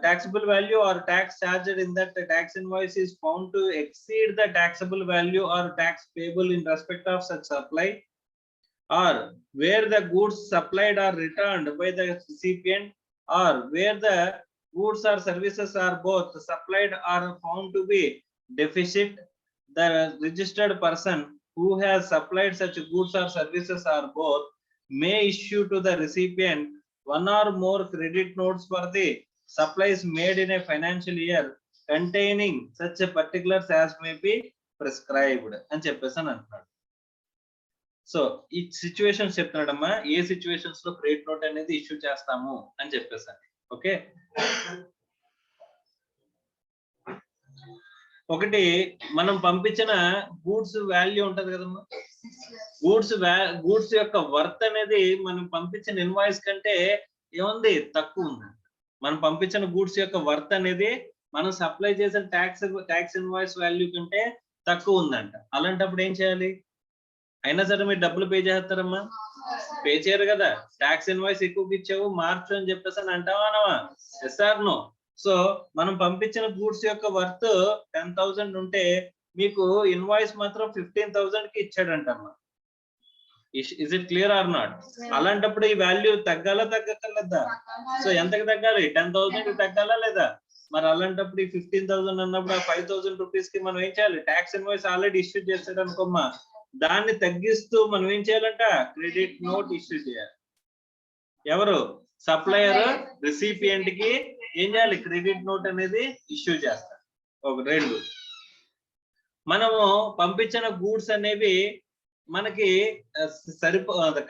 taxable value or tax charged in that tax invoice is found to exceed the taxable value or tax payable in respect of such supply, or where the goods supplied are returned by the recipient, or where the goods or services are both supplied are found to be deficit, the registered person who has supplied such goods or services or both may issue to the recipient one or more credit notes for the supplies made in a financial year containing such a particulars as may be prescribed అని చెప్పేసి అని అంటున్నాడు. సో ఈ సిచ్యువేషన్స్ చెప్తున్నాడమ్మా, ఏ సిచ్యువేషన్స్ లో క్రెడిట్ నోట్ అనేది ఇష్యూ చేస్తాము అని చెప్పేసాను. ఓకే, ఒకటి మనం పంపించిన గూడ్స్ వాల్యూ ఉంటది కదమ్మా, గూడ్స్ యొక్క వర్త్ అనేది మనం పంపించిన ఇన్వాయిస్ కంటే ఏముంది, తక్కువ ఉంది. మనం పంపించిన గూడ్స్ యొక్క వర్త్ అనేది మనం సప్లై చేసిన ట్యాక్స్ ఇన్వాయిస్ వాల్యూ కంటే తక్కువ ఉందంట. అలాంటప్పుడు ఏం చేయాలి? అయినా సరే మీరు డబ్బులు పే చేస్తారమ్మా? పే చేయరు కదా. ట్యాక్స్ ఇన్వాయిస్ ఎక్కువ ఇచ్చావు మార్చు అని చెప్పేసి అని అంటావా అనవా? Yes or no? సో మనం పంపించిన గూడ్స్ యొక్క వర్త్ 10,000 ఉంటే మీకు ఇన్వాయిస్ మాత్రం 15,000 కి ఇచ్చాడంటమ్మా. Is it clear or not? అలాంటప్పుడు ఈ వాల్యూ తగ్గాలా తగ్గక్కర్లేదా? సో ఎంతకి తగ్గాలి? 10,000 కి తగ్గాలా లేదా? మరి అలాంటప్పుడు ఈ 15,000 అన్నప్పుడు ఆ 5,000 రూపీస్ కి మనం ఏం చేయాలి? ట్యాక్స్ ఇన్వాయిస్ ఆల్రెడీ ఇష్యూ చేస్తాడు అనుకోమ్మా, దాన్ని తగ్గిస్తూ మనం ఏం చేయాలంట? క్రెడిట్ నోట్ ఇష్యూ చేయాలి. ఎవరు? సప్లయర్ రిసిపియంట్ కి ఏం చేయాలి? క్రెడిట్ నోట్ అనేది ఇష్యూ చేస్తారు. ఒక రెండు, మనము పంపించిన గూడ్స్ అనేవి మనకి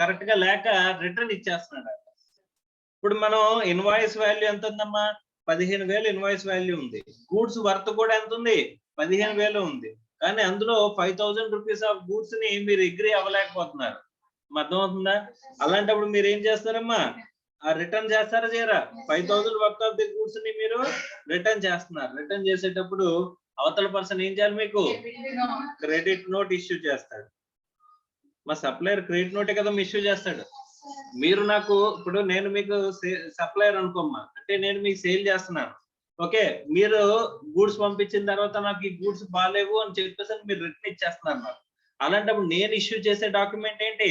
కరెక్ట్ గా లేక రిటర్న్ ఇచ్చేస్తున్నాడు. ఇప్పుడు మనం ఇన్వాయిస్ వాల్యూ ఎంత ఉందమ్మా? 15,000 ఇన్వాయిస్ వాల్యూ ఉంది. గూడ్స్ వర్త్ కూడా ఎంత ఉంది? 15,000 ఉంది. కానీ అందులో 5,000 రూపీస్ ఆఫ్ గూడ్స్ ని మీరు అగ్రీ అవ్వలేకపోతున్నారు. అర్థమవుతుందా? అలాంటప్పుడు మీరు ఏం చేస్తారమ్మా? రిటర్న్ చేస్తారా చేయరా? 5,000 వర్త్ ఆఫ్ ది గూడ్స్ ని మీరు రిటర్న్ చేస్తున్నారు. రిటర్న్ చేసేటప్పుడు అవతల పర్సన్ ఏం చేయాలి? మీకు క్రెడిట్ నోట్ ఇష్యూ చేస్తాడు. మా సప్లయర్ క్రెడిట్ నోటే కదా ఇష్యూ చేస్తాడు. మీరు నాకు, ఇప్పుడు నేను మీకు సప్లయర్ అనుకోమ్మా, అంటే నేను మీకు సేల్ చేస్తున్నాను. ఓకే, మీరు గూడ్స్ పంపించిన తర్వాత నాకు ఈ గూడ్స్ బాగాలేవు అని చెప్పేసి మీరు రిటర్న్ ఇచ్చేస్తున్నారు నాకు. అలాంటప్పుడు నేను ఇష్యూ చేసే డాక్యుమెంట్ ఏంటి?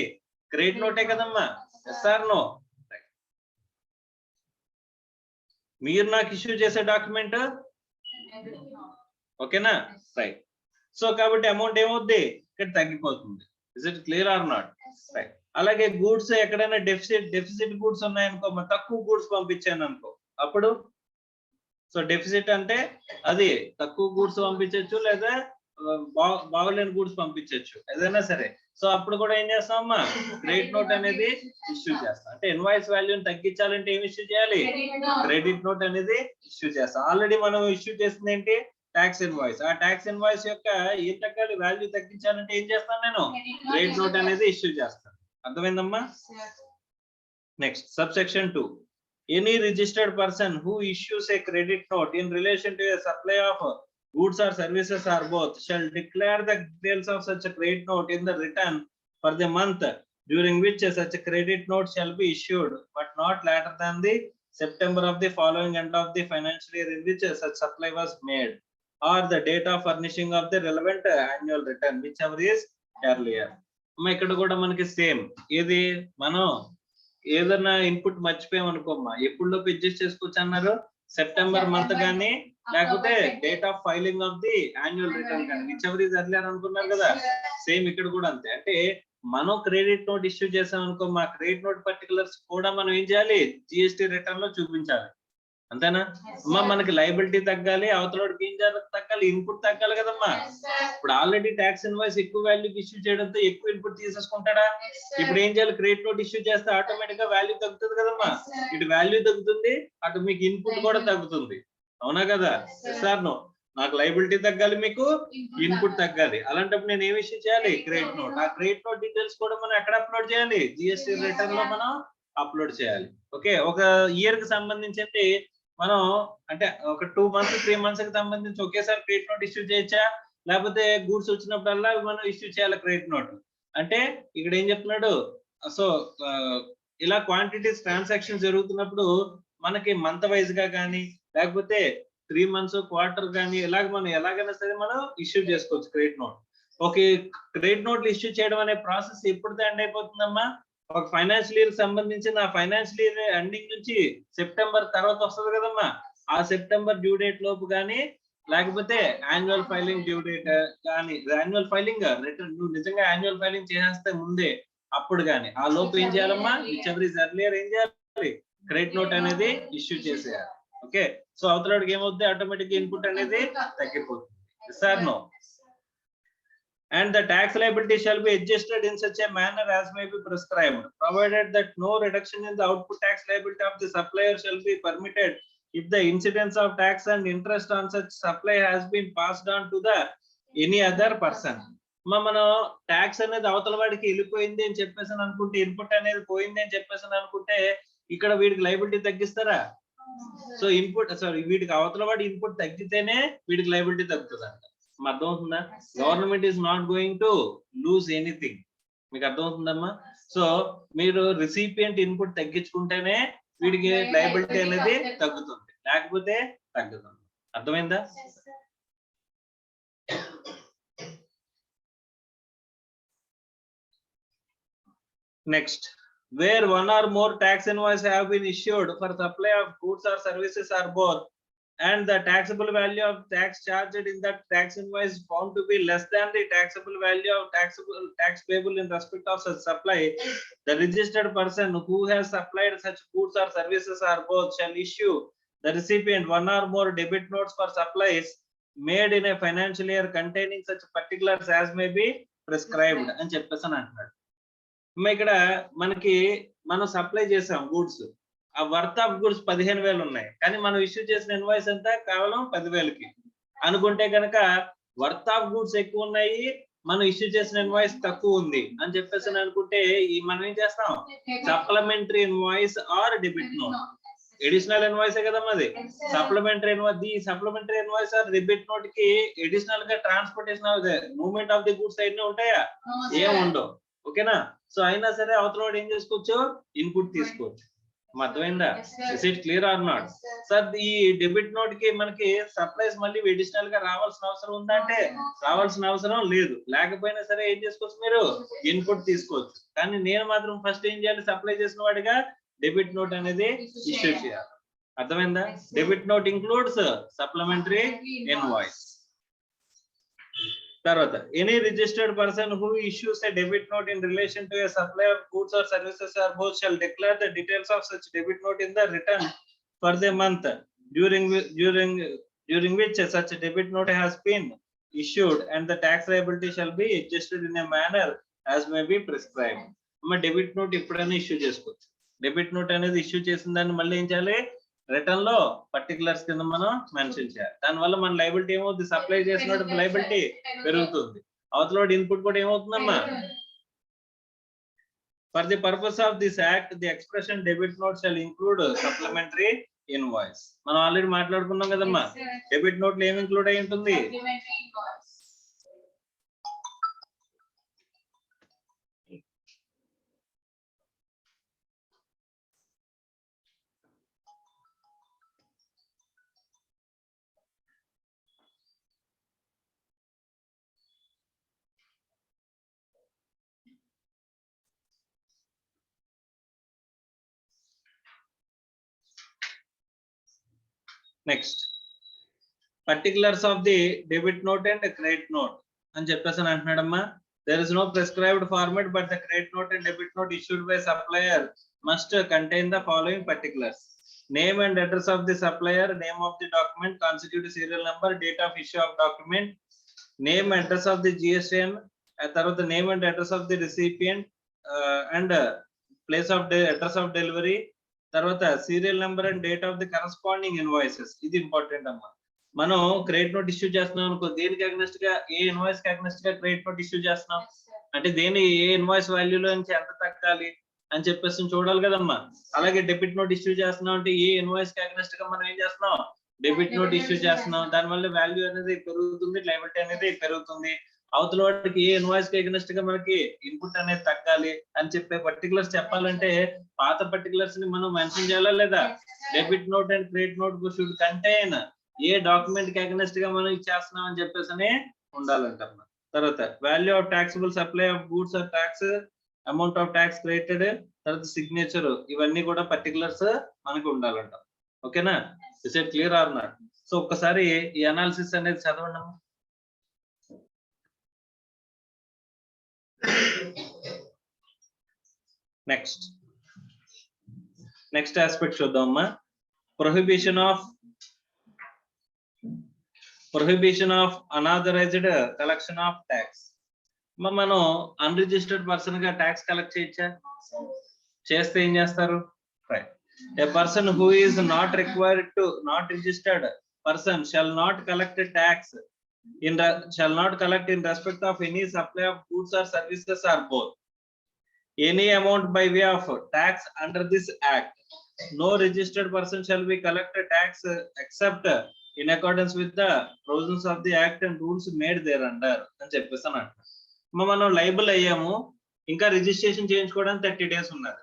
క్రెడిట్ నోటే కదమ్మా. Yes or no? మీరు నాకు ఇష్యూ చేసే డాక్యుమెంట్ ఓకేనా? రైట్. సో కాబట్టి అమౌంట్ ఏమవుద్ది? ఇక్కడ తగ్గిపోతుంది. Is it clear or not? Right. అలాగే గూడ్స్ ఎక్కడైనా డెఫిసిట్ గూడ్స్ ఉన్నాయనుకో, తక్కువ గూడ్స్ పంపించాను అనుకో, అప్పుడు సో డెఫిసిట్ అంటే అది తక్కువ గూడ్స్ పంపించవచ్చు, లేదా బాగలేని గూడ్స్ పంపించవచ్చు, ఏదైనా సరే. సో అప్పుడు కూడా ఏం చేస్తామమ్మా? క్రెడిట్ నోట్ అనేది ఇష్యూ చేస్తాం. అంటే ఇన్వాయిస్ వాల్యూని తగ్గించాలంటే ఏం ఇష్యూ చేయాలి? క్రెడిట్ నోట్ అనేది ఇష్యూ చేస్తాం. ఆల్రెడీ మనం ఇష్యూ చేసింది ఏంటి? Tax invoice. ఆ ట్యాక్స్ ఇన్వాయిస్ యొక్క ఏం తగ్గాలి? వాల్యూ తగ్గించాలంటే ఏం చేస్తాను నేను? క్రెడిట్ నోట్ అనేది ఇష్యూ చేస్తాను. అర్థమైందమ్మా? Next subsection 2. Any registered person who issues a credit note in relation to a supply of goods or services or both shall declare the details of such a credit note in the return for the month during which such a credit note shall be issued, but not later than the September of the following end of the financial year in which such supply was made, or the date of furnishing of the relevant annual return, whichever is earlier. ఇక్కడ కూడా మనకి సేమ్. ఏది? మనం ఏదైనా ఇన్పుట్ మర్చిపోయాం అనుకోమ్మా, ఎప్పుడులోపు అడ్జస్ట్ చేసుకోవచ్చు అన్నారు? సెప్టెంబర్ మంత్ కానీ, లేకపోతే date of filing of the annual return కానీ, విచ్ ఎవర్ ఈజ్ ఎర్లియర్ అనుకున్నారు కదా. సేమ్ ఇక్కడ కూడా అంతే. అంటే మనం క్రెడిట్ నోట్ ఇష్యూ చేసాం అనుకో, మా క్రెడిట్ నోట్ పర్టికులర్స్ కూడా మనం ఏం చేయాలి? జిఎస్టీ రిటర్న్ లో చూపించాలి. అంతేనా అమ్మా? మనకి లైబిలిటీ తగ్గాలి, అవతలకి ఏం తగ్గాలి? ఇన్పుట్ తగ్గాలి కదమ్మా. ఇప్పుడు ఆల్రెడీ ట్యాక్స్ ఇన్వాయిస్ ఎక్కువ వాల్యూ ఇష్యూ చేయడంతో ఎక్కువ ఇన్పుట్ తీసేసుకుంటాడా? ఇప్పుడు ఏం చేయాలి? క్రెడిట్ నోట్ ఇష్యూ చేస్తే ఆటోమేటిక్ గా వాల్యూ తగ్గుతుంది కదమ్మా. ఇటు వాల్యూ తగ్గుతుంది, అటు మీకు ఇన్పుట్ కూడా తగ్గుతుంది. అవునా కదా? సార్ నో, నాకు లైబిలిటీ తగ్గాలి, మీకు ఇన్పుట్ తగ్గాలి. అలాంటప్పుడు నేను ఏమి ఇష్యూ చేయాలి? Credit note. ఆ క్రెడిట్ నోట్ డీటెయిల్స్ కూడా మనం ఎక్కడ అప్లోడ్ చేయాలి? జిఎస్టీ రిటర్న్ లో మనం అప్లోడ్ చేయాలి. ఓకే, ఒక ఇయర్ కి సంబంధించి మనం అంటే ఒక 2 months 3 months కి సంబంధించి ఒకేసారి క్రెడిట్ నోట్ ఇష్యూ చేయొచ్చా, లేకపోతే గూడ్స్ వచ్చినప్పుడల్లా మనం ఇష్యూ చేయాలి క్రెడిట్ నోట్. అంటే ఇక్కడ ఏం చెప్తున్నాడు, సో ఇలా క్వాంటిటీస్ ట్రాన్సాక్షన్ జరుగుతున్నప్పుడు మనకి మంత్ వైజ్ గా కానీ లేకపోతే 3 months క్వార్టర్ కానీ ఇలాగ మనం ఎలాగైనా సరే మనం ఇష్యూ చేసుకోవచ్చు క్రెడిట్ నోట్. ఓకే, క్రెడిట్ నోట్లు ఇష్యూ చేయడం అనే ప్రాసెస్ ఎప్పుడు ఎండ్ అయిపోతుందమ్మా? ఒక ఫైనాన్షియల్ ఇయర్ సంబంధించి నా ఫైనాన్షియల్ ఇయర్ ఎండింగ్ నుంచి సెప్టెంబర్ తర్వాత వస్తుంది కదమ్మా, ఆ సెప్టెంబర్ డ్యూ డేట్ లోపు కానీ లేకపోతే యాన్యువల్ ఫైలింగ్ డ్యూ డేట్ కానీ, యాన్యువల్ ఫైలింగ్ రిటర్న్ నువ్వు నిజంగా యాన్యువల్ ఫైలింగ్ చేసేస్తే ముందే అప్పుడు కానీ ఆ లోపు ఏం చేయాలమ్మా, విచ్ ఎవర్ ఇస్ ఎర్లియర్ ఏం చేయాలి, క్రెడిట్ నోట్ అనేది ఇష్యూ చేసేయాలి. ఓకే, సో అవతలకి ఏమవుతుంది, ఆటోమేటిక్ ఇన్పుట్ అనేది తగ్గిపోతుంది. Sir no. And the tax liability shall be adjusted in such a manner as may be prescribed, provided that no reduction in the output tax liability of the supplier shall be permitted if the incidence of tax and interest on such supply has been passed on to the any other person. మనం ట్యాక్స్ అనేది అవతల వాడికి వెళ్ళిపోయింది అని చెప్పేసి అనుకుంటే, ఇన్పుట్ అనేది పోయింది అని చెప్పేసి అనుకుంటే ఇక్కడ వీడికి లైబిలిటీ తగ్గిస్తారా? సో ఇన్పుట్ వీడికి అవతల వాడి ఇన్పుట్ తగ్గితేనే వీడికి లైబిలిటీ తగ్గుతుంది అంట. అర్థమవుతుందా? Government is not going to lose anything. మీకు అర్థమవుతుందమ్మా? సో మీరు రిసిపియంట్ ఇన్పుట్ తగ్గించుకుంటేనే వీడికి లైబిలిటీ అనేది తగ్గుతుంది, లేకపోతే తగ్గుతుంది. అర్థమైందా? Next, where one or more tax invoices have been issued for supply of goods or services or both, and the taxable value of tax charged in that tax invoice found to be less than the taxable value of tax payable in respect of such supply, the registered person who has supplied such goods or services or both shall issue the recipient one or more debit notes for supplies made in a financial year containing such particulars as may be prescribed అని చెప్పేసి అంటున్నాడు. ఇక్కడ మనకి మనం సప్లై చేసాం గూడ్స్, ఆ వర్త్ ఆఫ్ గూడ్స్ 15,000 ఉన్నాయి, కానీ మనం ఇష్యూ చేసిన ఇన్వాయిస్ అంతా కేవలం 10,000కి అనుకుంటే కనుక వర్త్ ఆఫ్ గూడ్స్ ఎక్కువ ఉన్నాయి, మనం ఇష్యూ చేసిన ఇన్వాయిస్ తక్కువ ఉంది అని చెప్పేసి అనుకుంటే మనం ఏం చేస్తాం, supplementary invoice are debit note. Additional invoice కదమ్మా అది. Supplementary invoice are debit note కి ఎడిషనల్ గా transportation of the movement of the goods అన్ని ఉంటాయా? ఏం ఉండవు. ఓకేనా? సో అయినా సరే అవతల వాడు ఏం చేసుకోవచ్చు, ఇన్పుట్ తీసుకోవచ్చు. అర్థమైందా? Is it clear or not? Sir ఈ డెబిట్ నోట్ కి మనకి సప్లైస్ మళ్ళీ అడిషనల్ గా రావాల్సిన అవసరం ఉందా అంటే రావాల్సిన అవసరం లేదు. లేకపోయినా సరే ఏం చేసుకోవచ్చు, మీరు ఇన్పుట్ తీసుకోవచ్చు. కానీ నేను మాత్రం ఫస్ట్ ఏం చేయాలి, సప్లై చేసిన వాడిగా డెబిట్ నోట్ అనేది ఇష్యూ చేయాలి. అర్థమైందా? Debit note includes supplementary invoice. తర్వాత, any registered person who issues a debit note in relation to a supply of goods or services or both shall declare the details of such debit note in the return for the month during which such debit note has been issued, and the tax liability shall be adjusted in a manner as may be prescribed. Debit note ఎప్పుడైనా ఇష్యూ చేసుకోవచ్చు. డెబిట్ నోట్ అనేది ఇష్యూ చేసిన దాన్ని మళ్ళీ ఏం చేయాలి, రిటర్న్ లో పర్టికులర్స్ కింద మనం మెన్షన్ చేయాలి. దానివల్ల మన లైబిలిటీ ఏమవుతుంది, సప్లై చేసిన లైబిలిటీ పెరుగుతుంది, అవతల ఇన్పుట్ కూడా ఏమవుతుందమ్మా. For the purpose of this act the expression debit note shall include supplementary invoice. మనం ఆల్రెడీ మాట్లాడుకున్నాం కదమ్మా, డెబిట్ నోట్ లో ఏమి ఇంక్లూడ్ అయి ఉంటుంది, next particulars of the debit note and credit note అని చెప్పేసి అంటున్నాడమ్మా. there is no prescribed format but the credit note and debit note issued by supplier must contain the following particulars: name and address of the supplier, name of the document, constitutive serial number, date of issue of document, name and address of the GSTN, తర్వాత name and address of the recipient and place of the address of delivery, తర్వాత serial number and date of the corresponding invoices. ఇది ఇంపార్టెంట్ అమ్మా. మనం క్రెడిట్ నోట్ ఇష్యూ చేస్తున్నాం అనుకో, దేనికి అగ్నెస్ట్ గా, ఏ ఇన్వాయిస్ కి అగ్నెస్ట్ గా క్రెడిట్ నోట్ ఇష్యూ చేస్తున్నాం అంటే దేని ఏ ఇన్వాయిస్ వాల్యూలో నుంచి ఎంత తగ్గాలి అని చెప్పేసి చూడాలి కదమ్మా. అలాగే డెబిట్ నోట్ ఇష్యూ చేస్తున్నాం అంటే ఏ ఇన్వాయిస్ కి అగ్నెస్ట్ గా మనం ఏం చేస్తున్నాం, డెబిట్ నోట్ ఇష్యూ చేస్తున్నాం, దానివల్ల వాల్యూ అనేది పెరుగుతుంది, లయబిలిటీ అనేది పెరుగుతుంది. అవతల వాడికి ఏ ఇన్వాయిస్ కి ఎగ్నెస్ట్ గా మనకి ఇన్పుట్ అనేది తగ్గాలి అని చెప్పే పర్టికులర్స్ చెప్పాలంటే పాత పర్టికులర్స్ ని మనం మెన్షన్ చేయాలా లేదా? Debit note and credit note should contain a document కి అగెనెస్ట్ గా మనం ఇచ్చేస్తున్నాం అని చెప్పేసి ఉండాలంటారు. తర్వాత value of taxable supply of goods or tax, amount of tax created, తర్వాత సిగ్నేచర్, ఇవన్నీ కూడా పర్టికులర్స్ మనకి ఉండాలంట. ఓకేనా? Is it clear or not? So ఒక్కసారి ఈ అనాలిసిస్ అనేది చదవండి. నెక్స్ట్ ఆస్పెక్ట్ చూద్దామమ్మా. Prohibition of unauthorized collection of tax. మనం అన్రిజిస్టర్డ్ పర్సన్ గా ట్యాక్స్ కలెక్ట్ చేయొచ్చా? చేస్తే ఏం చేస్తారు? Right. A person who is not registered person shall not collect in respect of any supply of goods or services or both any amount by way of tax under this act. No registered person shall be collected tax except in accordance with the provisions of the act and rules made thereunder అని చెప్పేసాను. మనం లైబుల్ అయ్యాము, ఇంకా రిజిస్ట్రేషన్ చేయించుకోవడానికి 30 days ఉన్నది.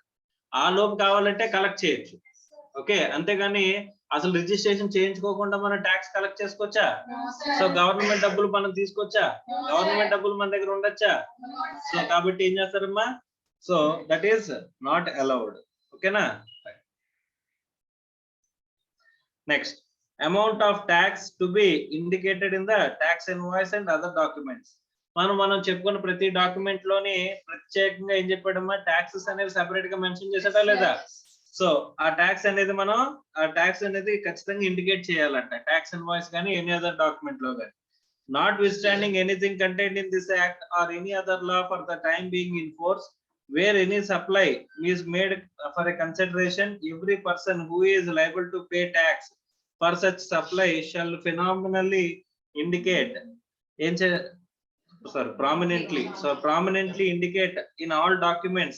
ఆ లోపు కావాలంటే కలెక్ట్ చేయొచ్చు. ఓకే, అంతేగాని అసలు రిజిస్ట్రేషన్ చేయించుకోకుండా మనం ట్యాక్స్ కలెక్ట్ చేసుకోవచ్చా? సో గవర్నమెంట్ డబ్బులు మనం తీసుకోవచ్చా? గవర్నమెంట్ డబ్బులు మన దగ్గర ఉండొచ్చా? సో కాబట్టి ఏం చేస్తారమ్మా? So that is not allowed. ఓకేనా? Next, amount of tax to be indicated in the tax invoice and other documents. మనం చెప్పుకున్న ప్రతి డాక్యుమెంట్ లోని ప్రత్యేకంగా ఏం చెప్పాడమ్మా? ట్యాక్సెస్ అనేవి సెపరేట్ గా మెన్షన్ చేసాడా లేదా? సో ఆ ట్యాక్స్ అనేది ఖచ్చితంగా ఇండికేట్ చేయాలంట, ట్యాక్స్ ఇన్వాయిస్ కానీ ఎనీ అదర్ డాక్యుమెంట్ లో కానీ. Notwithstanding anything contained in this act or any other law for the time being in force where any supply is made for a consideration, every person who is liable to pay tax for such supply shall phenomenally indicate prominently indicate in all documents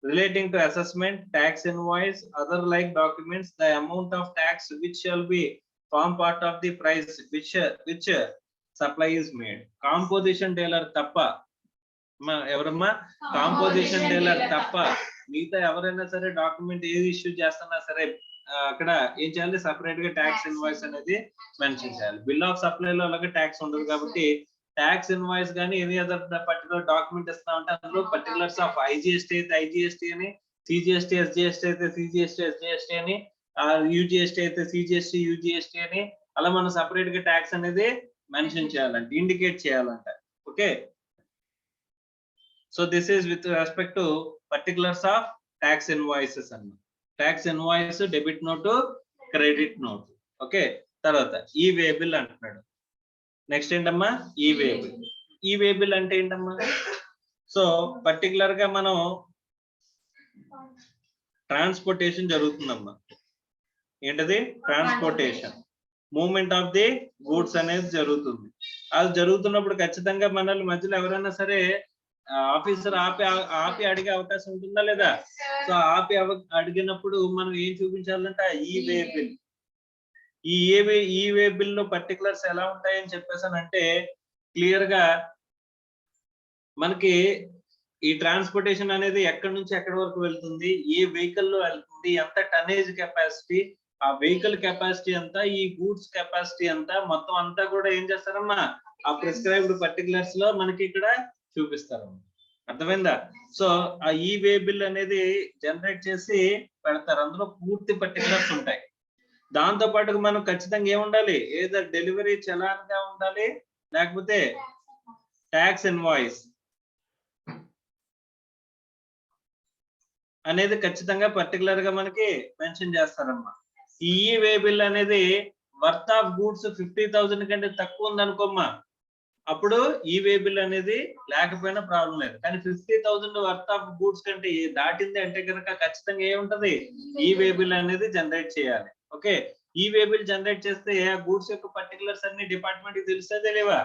relating to assessment, tax invoice, other like documents, the amount of tax which shall be form part of the price which supply is made. Composition dealer tappa evarama composition dealer tappa మిగతా ఎవరైనా సరే డాక్యుమెంట్ ఏది ఇష్యూ చేస్తున్నా సరే అక్కడ ఏం చేయాలి? సెపరేట్ గా ట్యాక్స్ ఇన్వాయిస్ అనేది మెన్షన్ చేయాలి. బిల్ ఆఫ్ సప్లై లో అలాగే ట్యాక్స్ ఉండదు కాబట్టి ట్యాక్స్ ఇన్వాయిస్ కానీ ఎనీ అదర్ పర్టికులర్ డాక్యుమెంట్ ఇస్తా ఉంటే అందులో పర్టికులర్స్ ఆఫ్ ఐజిఎస్టీ అయితే ఐజిఎస్టీ అని, సిజిఎస్టీ ఎస్జిఎస్టీ అయితే సిజిఎస్టీ ఎస్జిఎస్టీ అని, యూజిఎస్టీ అయితే సిజిఎస్టీ యూజిఎస్టీ అని, అలా మనం సెపరేట్ గా ట్యాక్స్ అనేది మెన్షన్ చేయాలంట, ఇండికేట్ చేయాలంట. Okay, so this is with respect to particulars of tax invoices అన్న. Tax invoice, debit note, credit note. Okay, తర్వాత ఈ వే బిల్ అంటున్నాడు. నెక్స్ట్ ఏంటమ్మా? ఈ వే బిల్. ఈ వే బిల్ అంటే ఏంటమ్మా? సో పర్టికులర్ గా మనం ట్రాన్స్పోర్టేషన్ జరుగుతుందమ్మా. ఏంటది? Transportation, movement of the goods అనేది జరుగుతుంది. అది జరుగుతున్నప్పుడు ఖచ్చితంగా మనల్ని మధ్యలో ఎవరైనా సరే ఆఫీసర్ ఆపి అడిగే అవకాశం ఉంటుందా లేదా? సో ఆపి అడిగినప్పుడు మనం ఏం చూపించాలంటే ఈ వే బిల్. ఈ వే బిల్ లో పర్టికులర్స్ ఎలా ఉంటాయని చెప్పేసానంటే క్లియర్ గా మనకి ఈ ట్రాన్స్పోర్టేషన్ అనేది ఎక్కడి నుంచి ఎక్కడి వరకు వెళ్తుంది, ఏ వెహికల్ లో వెళ్తుంది, ఎంత టనేజ్ కెపాసిటీ, ఆ వెహికల్ కెపాసిటీ ఎంత, ఈ గూడ్స్ కెపాసిటీ ఎంత, మొత్తం అంతా కూడా ఏం చేస్తారమ్మా? ఆ ప్రిస్క్రైబ్డ్ పర్టికులర్స్ లో మనకి ఇక్కడ చూపిస్తారమ్మా. అర్థమైందా? సో ఆ ఈ వే బిల్ అనేది జనరేట్ చేసి పెడతారు, అందులో పూర్తి పర్టికులర్స్ ఉంటాయి. దాంతో పాటు మనం ఖచ్చితంగా ఏముండాలి? ఏదో డెలివరీ చలాన్ గా ఉండాలి, లేకపోతే ట్యాక్స్ ఇన్వాయిస్ అనేది ఖచ్చితంగా పర్టికులర్ గా మనకి మెన్షన్ చేస్తారమ్మా. ఈ వే బిల్ అనేది వర్త్ ఆఫ్ గూడ్స్ 50,000 కంటే తక్కువ ఉందనుకోమ్మా, అప్పుడు ఈ వే బిల్ అనేది లేకపోయినా ప్రాబ్లం లేదు. కానీ 50,000 వర్త్ ఆఫ్ గూడ్స్ కంటే దాటింది అంటే కనుక ఖచ్చితంగా ఏముంటది? ఈ వే బిల్ అనేది జనరేట్ చేయాలి. ఓకే, ఈ వే బిల్ జనరేట్ చేస్తే ఆ గూడ్స్ యొక్క పర్టికులర్స్ అన్ని డిపార్ట్మెంట్ కి తెలుస్తా తెలియవా?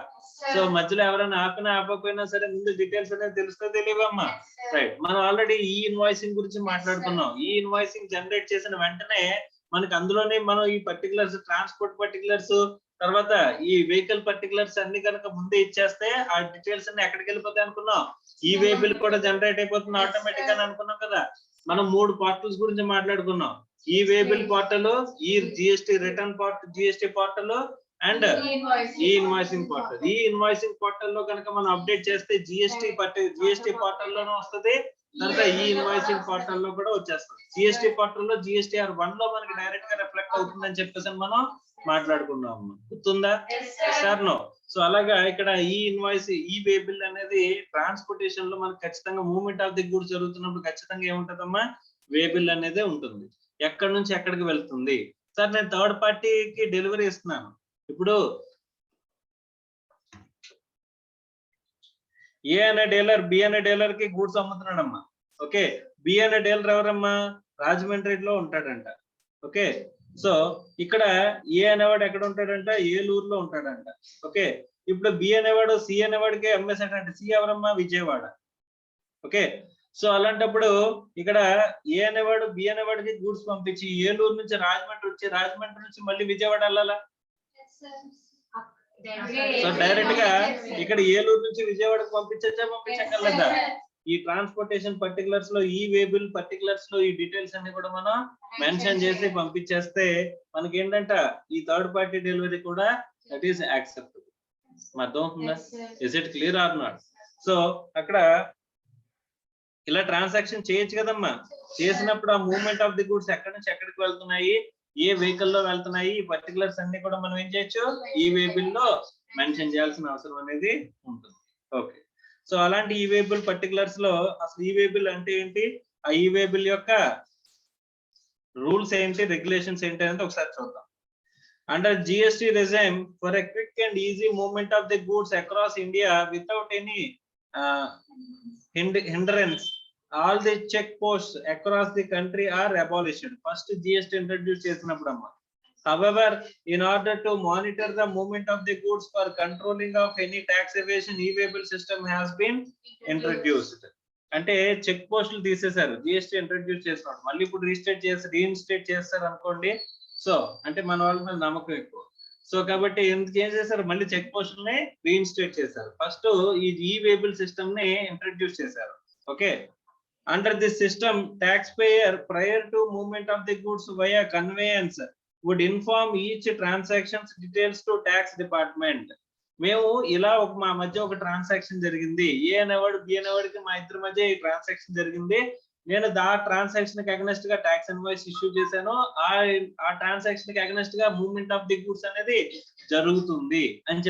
సో మధ్యలో ఎవరైనా ఆపకపోయినా సరే ముందు డీటెయిల్స్ అనేది తెలుస్తా తెలియవమ్మా. రైట్, మనం ఆల్రెడీ ఈ ఇన్వాయిసింగ్ గురించి మాట్లాడుతున్నాం. ఈ ఇన్వాయిసింగ్ జనరేట్ చేసిన వెంటనే మనకి అందులోనే మనం ఈ పర్టికులర్స్ ట్రాన్స్పోర్ట్ పర్టికులర్స్ తర్వాత ఈ వెహికల్ పర్టికులర్స్ అన్ని కనుక ముందే ఇచ్చేస్తే ఆ డీటెయిల్స్ అన్ని ఎక్కడికి వెళ్ళిపోతాయి అనుకున్నాం, ఈ వే బిల్ కూడా జనరేట్ అయిపోతుంది ఆటోమేటిక్ అని అనుకున్నాం కదా. మనం 3 పోర్టల్స్ గురించి మాట్లాడుకున్నాం, ఈ వే బిల్ పోర్టల్, ఈ GST return portal, GST portal and e invoicing portal. E invoicing portal లో కనుక మనం అప్డేట్ చేస్తే జిఎస్టి పోర్టల్ లోనే వస్తుంది, తర్వాత ఈ ఇన్వాయిసింగ్ పోర్టల్ లో కూడా వచ్చేస్తుంది. జిఎస్టి పోర్టల్ లో జిఎస్టిఆర్ 1 లో మనకి డైరెక్ట్ గా రిఫ్లెక్ట్ అవుతుందని చెప్పేసి మనం మాట్లాడుకున్నాం. గుర్తుందా సార్? నో. సో అలాగా ఇక్కడ ఈ ఇన్వాయిస్, ఈ వే బిల్ అనేది ట్రాన్స్పోర్టేషన్ లో మనకి ఖచ్చితంగా మూవ్మెంట్ ఆఫ్ ది గూడ్స్ జరుగుతున్నప్పుడు ఖచ్చితంగా ఏముంటదమ్మా, వే బిల్ అనేది ఉంటుంది. ఎక్కడి నుంచి ఎక్కడికి వెళ్తుంది సార్? నేను థర్డ్ పార్టీకి డెలివరీ ఇస్తున్నాను. ఇప్పుడు ఏ అనే డీలర్ బి అనే డీలర్ కి గూడ్స్ అమ్ముతున్నాడమ్మా. ఓకే, బి అనే డీలర్ ఎవరమ్మా, రాజమండ్రిలో ఉంటాడంట. ఓకే, సో ఇక్కడ ఏ అనేవాడు ఎక్కడ ఉంటాడంట, ఏలూరులో ఉంటాడంట. ఓకే, ఇప్పుడు బి అనేవాడు సి అనేవాడికి అమ్మేసాడంట. సి ఎవరమ్మా, విజయవాడ. ఓకే, సో అలాంటప్పుడు ఇక్కడ ఏ అనేవాడు బి అనేవాడికి గూడ్స్ పంపించి ఏలూరు నుంచి రాజమండ్రి వచ్చి, రాజమండ్రి నుంచి మళ్ళీ విజయవాడ వెళ్ళాలా. సో డైరెక్ట్ గా ఇక్కడ ఏలూరు నుంచి విజయవాడకు పంపించగలదా? ఈ ట్రాన్స్పోర్టేషన్ పర్టికులర్స్ లో ఈ వే బిల్ పర్టికులర్స్ లో ఈ డీటెయిల్స్ అన్ని కూడా మనం మెన్షన్ చేసి పంపించేస్తే మనకి ఏంటంట, ఈ థర్డ్ పార్టీ డెలివరీ కూడా దట్ ఈస్ యాక్సెప్టబుల్. అర్థమవుతుందా? Is it clear or not? So అక్కడ ఇలా ట్రాన్సాక్షన్ చేయొచ్చు కదమ్మా. చేసినప్పుడు ఆ మూవ్మెంట్ ఆఫ్ ది గూడ్స్ ఎక్కడి నుంచి ఎక్కడికి వెళ్తున్నాయి, ఏ వెహికల్ లో వెళ్తున్నాయి, ఈ పర్టికులర్స్ అన్ని కూడా మనం ఏం చేయొచ్చు, ఈ వే బిల్ లో మెన్షన్ చేయాల్సిన అవసరం అనేది ఉంటుంది. ఓకే, సో అలాంటి ఈ వే బిల్ పర్టికులర్స్ లో అసలు ఈ వే బిల్ అంటే ఏంటి, ఆ ఈ వే బిల్ యొక్క రూల్స్ ఏంటి, రెగ్యులేషన్స్ ఏంటి అనేది ఒకసారి చూద్దాం. Under GST regime for a quick and easy movement of the goods across India without any hindrance, all the check posts across the country are abolished. First GST introduce చేసినప్పుడు అమ్మా. However, in order to monitor the movement of the goods for controlling of any tax evasion, e-way bill system has been introduced. అంటే చెక్ పోస్టులు తీసేశారు, జిఎస్టీ ఇంట్రడ్యూస్ చేసినాడు, మళ్ళీ ఇప్పుడు రీఇన్స్టేట్ చేస్తారు అనుకోండి. సో అంటే మన వాళ్ళ మీద నమ్మకం ఎక్కువ. సో కాబట్టి ఎందుకు ఏం చేశారు, మళ్ళీ చెక్ పోస్టుల్ని రీఇన్స్టేట్ చేశారు. ఫస్ట్ ఈ వే బిల్ సిస్టమ్ ని ఇంట్రడ్యూస్ చేశారు. Okay, under this system taxpayer prior to movement of the goods via conveyance would inform each transactions details to tax department. మేము ఇలా మా మధ్య ఒక ట్రాన్సాక్షన్ జరిగింది, ఏ అనేవాడు బి అనేవాడికి మా ఇద్దరి మధ్య ఈ ట్రాన్సాక్షన్ జరిగింది, నేను దా ట్రాన్సాక్షన్ కి అగనెస్ట్ గా ట్యాక్స్ ఇన్వాయిస్ ఇష్యూ చేశాను, ఆ ట్రాన్సాక్షన్ కి అగనెస్ట్ గా మూవ్మెంట్ ఆఫ్ ది గూడ్స్ అనేది జరుగుతుంది అని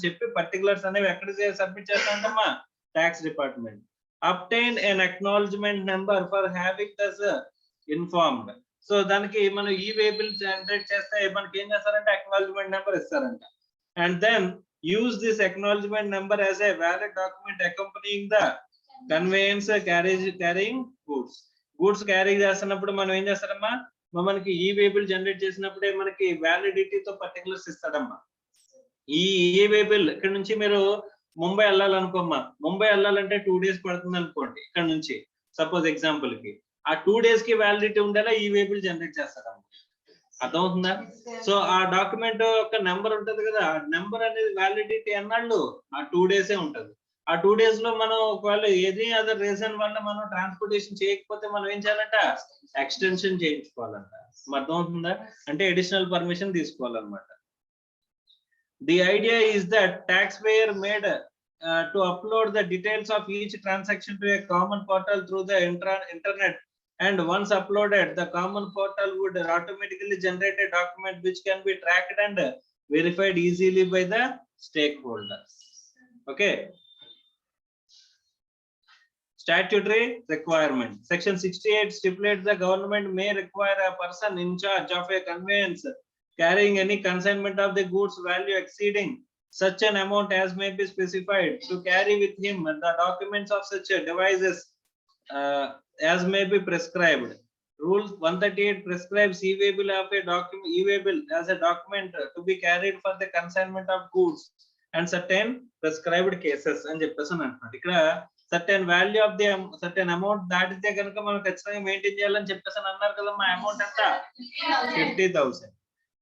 చెప్పి పర్టికులర్స్ అనేవి ఎక్కడ సబ్మిట్ చేస్తామంటమ్మా, tax department. Obtain an acknowledgement number for having thus informed. So దానికి మనం ఈ వే బిల్ జనరేట్ చేస్తే మనకి ఏం చేస్తారంటే అక్నాలెడ్జ్మెంట్ నెంబర్ ఇస్తారంట. And then use this acknowledgement number as a valid document accompanying the conveyance carrying goods carry చేస్తున్నప్పుడు మనం ఏం చేస్తారమ్మా, మనకి ఈ వే బిల్ జనరేట్ చేసినప్పుడే మనకి వ్యాలిడిటీతో పర్టికులర్స్ ఇస్తాడమ్మా. ఈ వే బిల్ ఇక్కడ నుంచి మీరు ముంబై వెళ్ళాలనుకోమ్మా, ముంబై వెళ్ళాలంటే 2 days పడుతుంది అనుకోండి ఇక్కడ నుంచి, సపోజ్ ఎగ్జాంపుల్ కి ఆ 2 days కి వ్యాలిడిటీ ఉండేలా ఈ వే బిల్ జనరేట్ చేస్తారమ్మా. అర్థమవుతుందా? సో ఆ డాక్యుమెంట్ యొక్క నెంబర్ ఉంటది కదా, ఆ నెంబర్ అనేది వ్యాలిడిటీ అన్నాళ్ళు ఆ 2 days ఉంటది. ఆ 2 days లో మనం ఒకవేళ ఏది అదర్ రీజన్ వల్ల మనం ట్రాన్స్పోర్టేషన్ చేయకపోతే మనం ఏం చేయాలంట, ఎక్స్టెన్షన్ చేయించుకోవాలంట. అర్థమవుతుందా? అంటే అడిషనల్ పర్మిషన్ తీసుకోవాలన్నమాట. The idea is that taxpayer made to upload the details of each transaction to a common portal through the internet, and once uploaded, the common portal would automatically generate a document which can be tracked and verified easily by the stakeholders. Okay. Statutory requirement. Section 68 stipulates the government may require a person in charge of a conveyance carrying any consignment of the goods value exceeding such an amount as may be specified to carry with him the documents of such devices as may be prescribed. Rule 138 prescribes e-way bill of a document, e-way bill as a document to be carried for the consignment of goods and certain prescribed cases అని చెప్పేసి అంటున్నాడు. ఇక్కడ certain value of the certain amount దాటితే కనుక మనం ఖచ్చితంగా మెయింటైన్ చేయాలని చెప్పేసి అన్నారు కదా మా అమౌంట్ ఎంత 50,000.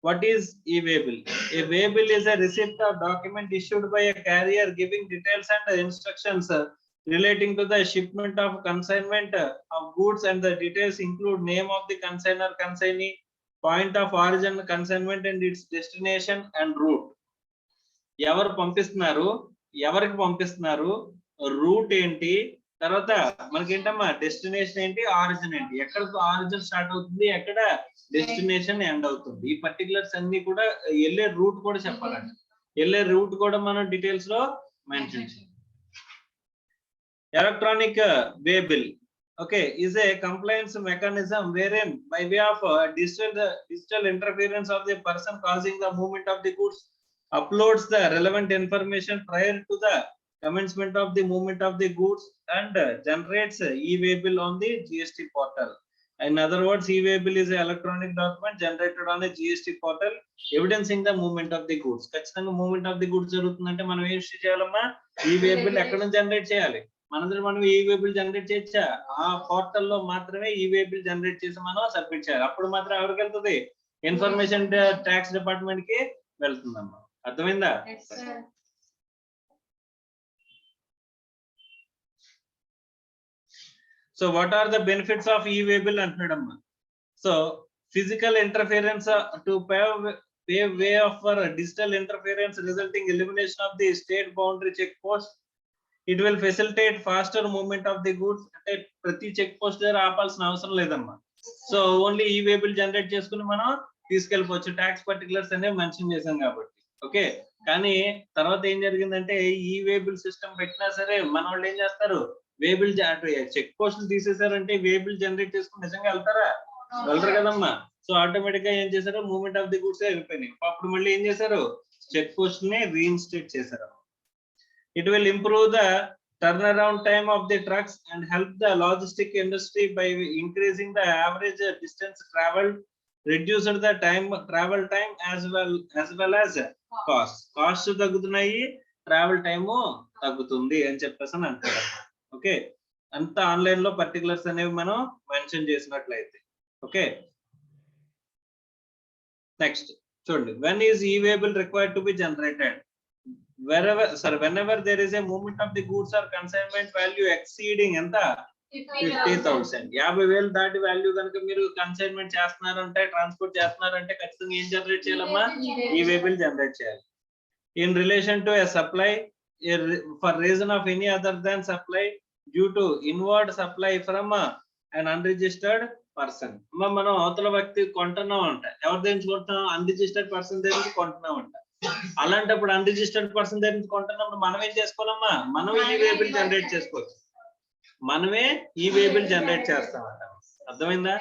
What is e-waybill? A waybill is a receipt or document issued by a carrier giving details and instructions relating to the shipment of consignment of goods, and the details include name of the consignor, consignee, point of origin consignment and its destination and route. ఎవరు పంపిస్తున్నారు, ఎవరికి పంపిస్తున్నారు, రూట్ ఏంటి, తర్వాత మనకేంటమ్మా డెస్టినేషన్ ఏంటి, ఆరిజిన్ ఏంటి, ఎక్కడ ఆరిజిన్ స్టార్ట్ అవుతుంది, ఎక్కడ డెస్టినేషన్ ఎండ్ అవుతుంది, ఈ పర్టికులర్స్ అన్ని కూడా వెళ్ళే రూట్ కూడా చెప్పాలండి. వెళ్ళే రూట్ కూడా మనం డీటెయిల్స్ లో మెన్షన్ చేయాలి. Electronic way bill is a compliance mechanism wherein by way of digital interference of the person causing the movement of the goods uploads the relevant information prior to the commencement of the movement of the goods and generates e-way bill on the GST portal. In other words, e-way bill is an electronic document generated on a GST portal evidencing the movement of the goods. ఖచ్చితంగా movement of the goods జరుగుతుందంటే మనం ఏం చేయాలమ్మా, e-way bill ఎక్కడ నుంచి జనరేట్ చేయాలి, మనం e-way bill జనరేట్ చేయొచ్చా, ఆ పోర్టల్ లో మాత్రమే e-way bill జనరేట్ చేసి మనం సబ్మిట్ చేయాలి. అప్పుడు మాత్రం ఎవరికి వెళ్తుంది, ఇన్ఫర్మేషన్ ట్యాక్స్ డిపార్ట్మెంట్ కి వెళ్తుందమ్మా. అర్థమైందా? So what are the benefits of e-way bill అంటున్నాడమ్మా. So physical interference to pave way for digital interference resulting elimination of the state boundary check post. It will facilitate faster movement of the goods. అంటే ప్రతి చెక్ పోస్ట్ దగ్గర ఆపాల్సిన అవసరం లేదమ్మా. So only e-way bill generate చేసుకుని మనం తీసుకెళ్ళిపోవచ్చు. ట్యాక్స్ పర్టికులర్స్ అనేవి మెన్షన్ చేశాం కాబట్టి. ఓకే, కానీ తర్వాత ఏం జరిగిందంటే e-way bill సిస్టమ్ పెట్టినా సరే మన వాళ్ళు ఏం చేస్తారు, వే బిల్ చెక్ పోస్టులు తీసేసారంటే వే బిల్ జనరేట్ చేసుకుని నిజంగా వెళ్తారా, వెళ్ళరు కదమ్మా. సో ఆటోమేటిక్ గా ఏం చేశారు, మూవ్మెంట్ ఆఫ్ ది గూడ్స్ వెళ్ళిపోయినాయి. అప్పుడు మళ్ళీ ఏం చేశారు, చెక్ పోస్ట్ ని రీఇన్స్టేట్ చేశారు. It will improve the turnaround time of the trucks and help the logistic industry by increasing the average distance traveled, reducing the travel time as well as cost తగ్గుతున్నాయి, ట్రావెల్ టైమ్ తగ్గుతుంది అని చెప్పేసి అంటారు. ఓకే, అంతా ఆన్లైన్ లో పర్టికులర్స్ అనేవి మనం మెన్షన్ చేసినట్లయితే. ఓకే, నెక్స్ట్ చూడండి, when is e-way bill required to be generated? Whenever there is a movement of the goods or consignment value exceeding ఎంత 50,000, 50,000 దాటి వాల్యూ కనుక మీరు కన్సైన్మెంట్ చేస్తున్నారంటే, ట్రాన్స్పోర్ట్ చేస్తున్నారంటే ఖచ్చితంగా ఏం జనరేట్ చేయాలమ్మా, e-way bill జనరేట్ చేయాలి. In relation to a supply for reason of any other than supply due to inward supply from an unregistered person. మనం అవతల వ్యక్తి కొంటున్నాం అంట, ఎవరి దగ్గర నుంచి కొంటున్నాం, అన్రిజిస్టర్డ్ పర్సన్ దగ్గర నుంచి కొంటున్నాం అంట. అలాంటప్పుడు అన్రిజిస్టర్డ్ పర్సన్ దగ్గర నుంచి కొంటున్నప్పుడు మనం ఏం చేసుకోవాలమ్మా, మనం e-way bill జనరేట్ చేసుకోవచ్చు, మనమే e-way bill జనరేట్ చేస్తామంట. అర్థమైందా?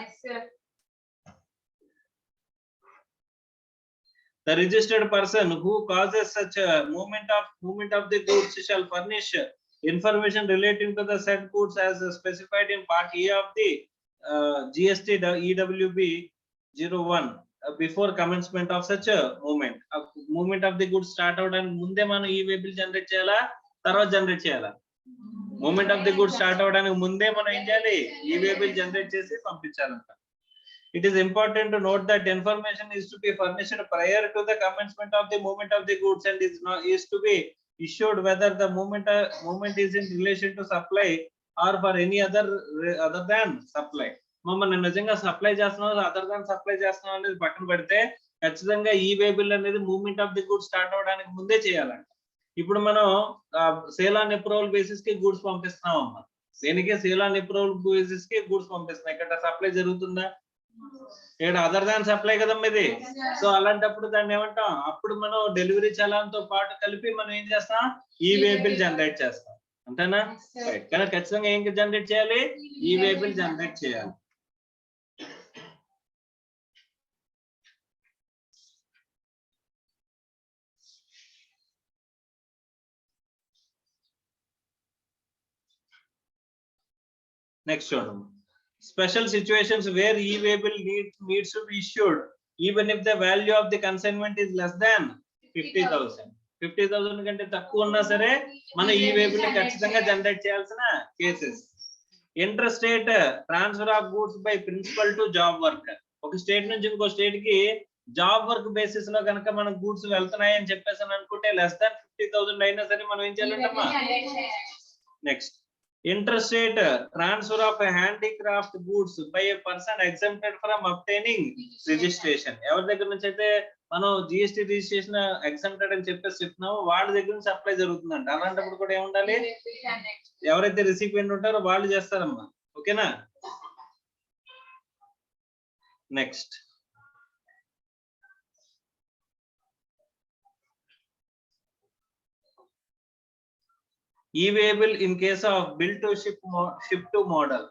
The registered person who causes such a movement of the goods shall furnish information relating to the said goods as specified in part A of the GST EWB 01 before commencement of such a movement of the goods start out and ముందే మనం e-way bill జనరేట్ చేయాలా, తర్వాత జనరేట్ చేయాలా? Movement of the goods start అవడానికి ముందే మనం ఏం చేయాలి, e-way bill జనరేట్ చేసి పంపించాలంట. It is important to note that information is to be furnished prior to the commencement of the movement of the goods and is to be issued whether the movement is in relation to supply or for any other than supply. మనం నిజంగా సప్లై చేస్తున్నాం, అదర్ దాన్ సప్లై చేస్తున్నాం అనేది పక్కన పెడితే ఖచ్చితంగా e-way bill అనేది movement of the goods start అవడానికి ముందే చేయాలంట. ఇప్పుడు మనం సేల్ ఆన్ అప్రూవల్ బేసిస్ కి గూడ్స్ పంపిస్తున్నాం అమ్మా, దేనికి, సేల్ ఆన్ అప్రూవల్ బేసిస్ కి గూడ్స్ పంపిస్తున్నాం. ఇక్కడ సప్లై జరుగుతుందా, ఇక్కడ అదర్ దాన్ సప్లై కదమ్మా ఇది. సో అలాంటప్పుడు దాన్ని ఏమంటాం, అప్పుడు మనం డెలివరీ చలాన్తో పాటు కలిపి మనం ఏం చేస్తాం, e-way bill జనరేట్ చేస్తాం, అంతేనా? కానీ ఖచ్చితంగా ఏం జనరేట్ చేయాలి, e-way bill జనరేట్ చేయాలి. నెక్స్ట్ చూడండి, special situations where e-way bill needs to be issued even if the value of the consignment is less than 50,000. 50,000 కంటే తక్కువ ఉన్నా సరే మనం ఈ వేబుల్ ఖచ్చితంగా జనరేట్ చేయాల్సిన cases. Inter state transfer of goods by principal to job work. ఒక స్టేట్ నుంచి ఇంకో స్టేట్ కి జాబ్ వర్క్ బేసిస్ లో కనుక మనం గూడ్స్ వెళ్తున్నాయి అని చెప్పేసి అనుకుంటే లెస్ దాన్ 50,000 అయినా సరే మనం ఏం చేయాలంటమ్మా? Next, interstate transfer of a handicraft goods by a person exempted from obtaining registration. ఎవరి దగ్గర నుంచి అయితే మనం జిఎస్టీ రిజిస్ట్రేషన్ ఎగ్జామ్టెడ్ అని చెప్పేసి చెప్తున్నాము వాళ్ళ దగ్గర నుంచి అప్లై జరుగుతుందంట. అలాంటప్పుడు కూడా ఏముండాలి? ఎవరైతే రిసిపియెంట్ ఉంటారో వాళ్ళు చేస్తారమ్మా. ఓకేనా? Next, e-waybill in case of bill to ship to model.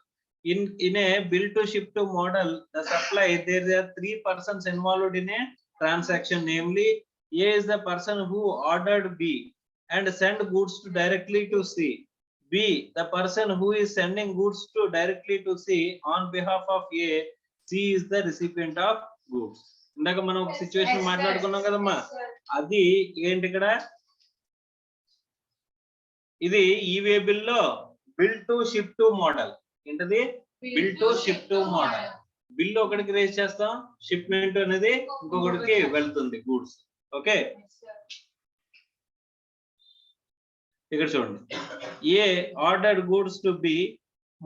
In a bill to ship to model, the supply, there are 3 persons involved in a transaction, namely A is the person who ordered B and send goods to directly to C. B, the person who is sending goods to directly to C on behalf of A. C is the recipient of goods. ఇందాక మనం ఒక సిచ్యువేషన్ మాట్లాడుకున్నాం కదమ్మా, అది ఏంటి ఇక్కడ? ఇది ఈ వేబిల్ లో bill to ship to model. ఏంటది? Bill to ship to model. Bill ఒకటికి రేజ్ చేస్తాం, షిప్మెంట్ అనేది ఇంకొకటికి వెళ్తుంది గూడ్స్. ఓకే, ఇక్కడ చూడండి, a ordered goods to be,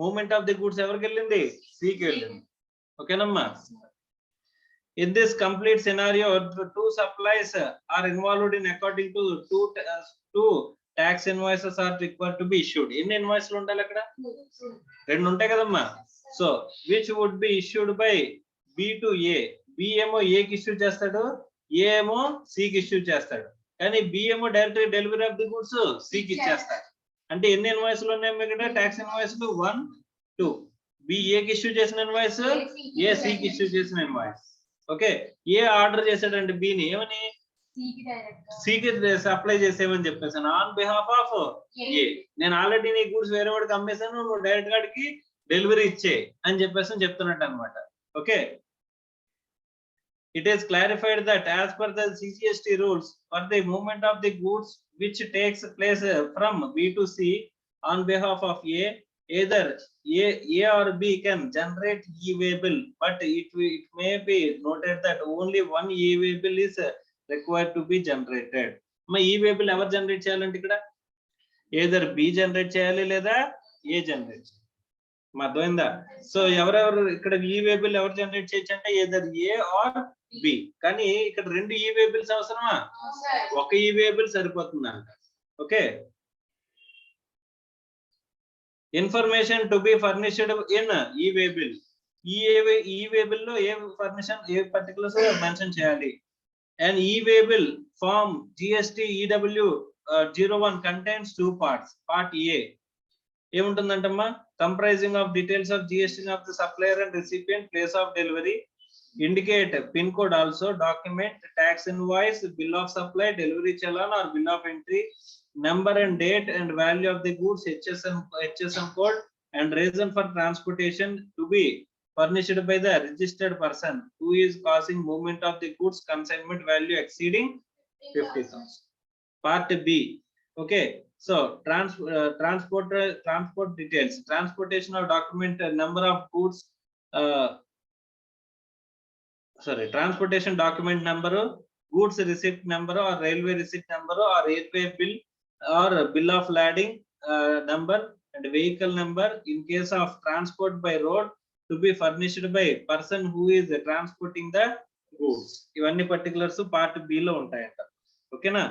movement of the goods ఎవరికి వెళ్ళింది? సికి వెళ్ళింది. ఓకేనమ్మా? In this complete scenario, the 2 supplies are involved in according to two tax invoices are required to be issued. ఎన్ని ఇన్వాయిస్లు ఉండాలి అక్కడ? 2 ఉంటాయి కదమ్మా. So which would be issued by B to A. B ఏమో A కి ఇష్యూ చేస్తాడు, A ఏమో C కి ఇష్యూ చేస్తాడు. కానీ B ఏమో direct delivery of the goods C కి ఇచ్చేస్తాడు. అంటే ఎన్ని ఇన్వాయిస్లు ఉన్నాయి ఇక్కడ? టాక్స్ ఇన్వాయిస్లు 1 2. B A కి ఇష్యూ చేసిన ఇన్వాయిస్, A C కి ఇష్యూ చేసిన ఇన్వాయిస్. ఓకే, ఏ ఆర్డర్ చేశాడంటే బిని ఏమని? సికి సప్లై చేసేమని చెప్పేసాను ఆన్ బిహాఫ్ ఆఫ్ ఏ. నేను ఆల్రెడీ నీ గూడ్స్ వేరే వాడికి అమ్మేసాను, నువ్వు డైరెక్ట్ గాడికి డెలివరీ ఇచ్చే అని చెప్పేసి చెప్తున్నట్టు అనమాట. Okay, it is clarified that as per the CGST rules, for the movement of the goods which takes place from B to C on behalf of A, either A or B can generate e-waybill, but it may be noted that only one e-waybill is required to be generated. మా e-waybill ఎవరు జనరేట్ చేయాలంటే ఇక్కడ either B జనరేట్ చేయాలి లేదా A జనరేట్. మా అర్థమైందా? సో ఎవరెవరు ఇక్కడ e-waybill ఎవరు జనరేట్ చేయొచ్చు అంటే either A or B. కానీ ఇక్కడ 2 e-waybills అవసరమా? ఒక e-waybill సరిపోతుందంట. ఓకే, information to be furnished in e-waybill. e-waybill లో ఏ పర్మిషన్, ఏ పర్టికులర్స్ మెన్షన్ చేయాలి. And e-waybill form GST EW 01 contains 2 parts. Part A ఏముంటుందంటమ్మా? comprising of details of GST of the supplier and recipient, place of delivery, indicate pin code also, document, tax invoice, bill of supply, delivery challan or bill of entry, number and date and value of the goods, HSM code, and reason for transportation to be furnished by the registered person who is causing movement of the goods, consignment value exceeding 50,000. Part B. Okay, so transport details, transportation of document, number of goods, transportation document number, goods receipt number or railway receipt number or railway bill or bill of lading number and vehicle number in case of transport by road to be furnished by person who is transporting the goods. ఇవన్నీ పర్టికులర్స్ పార్ట్ బి లో ఉంటాయంట. ఓకేనా?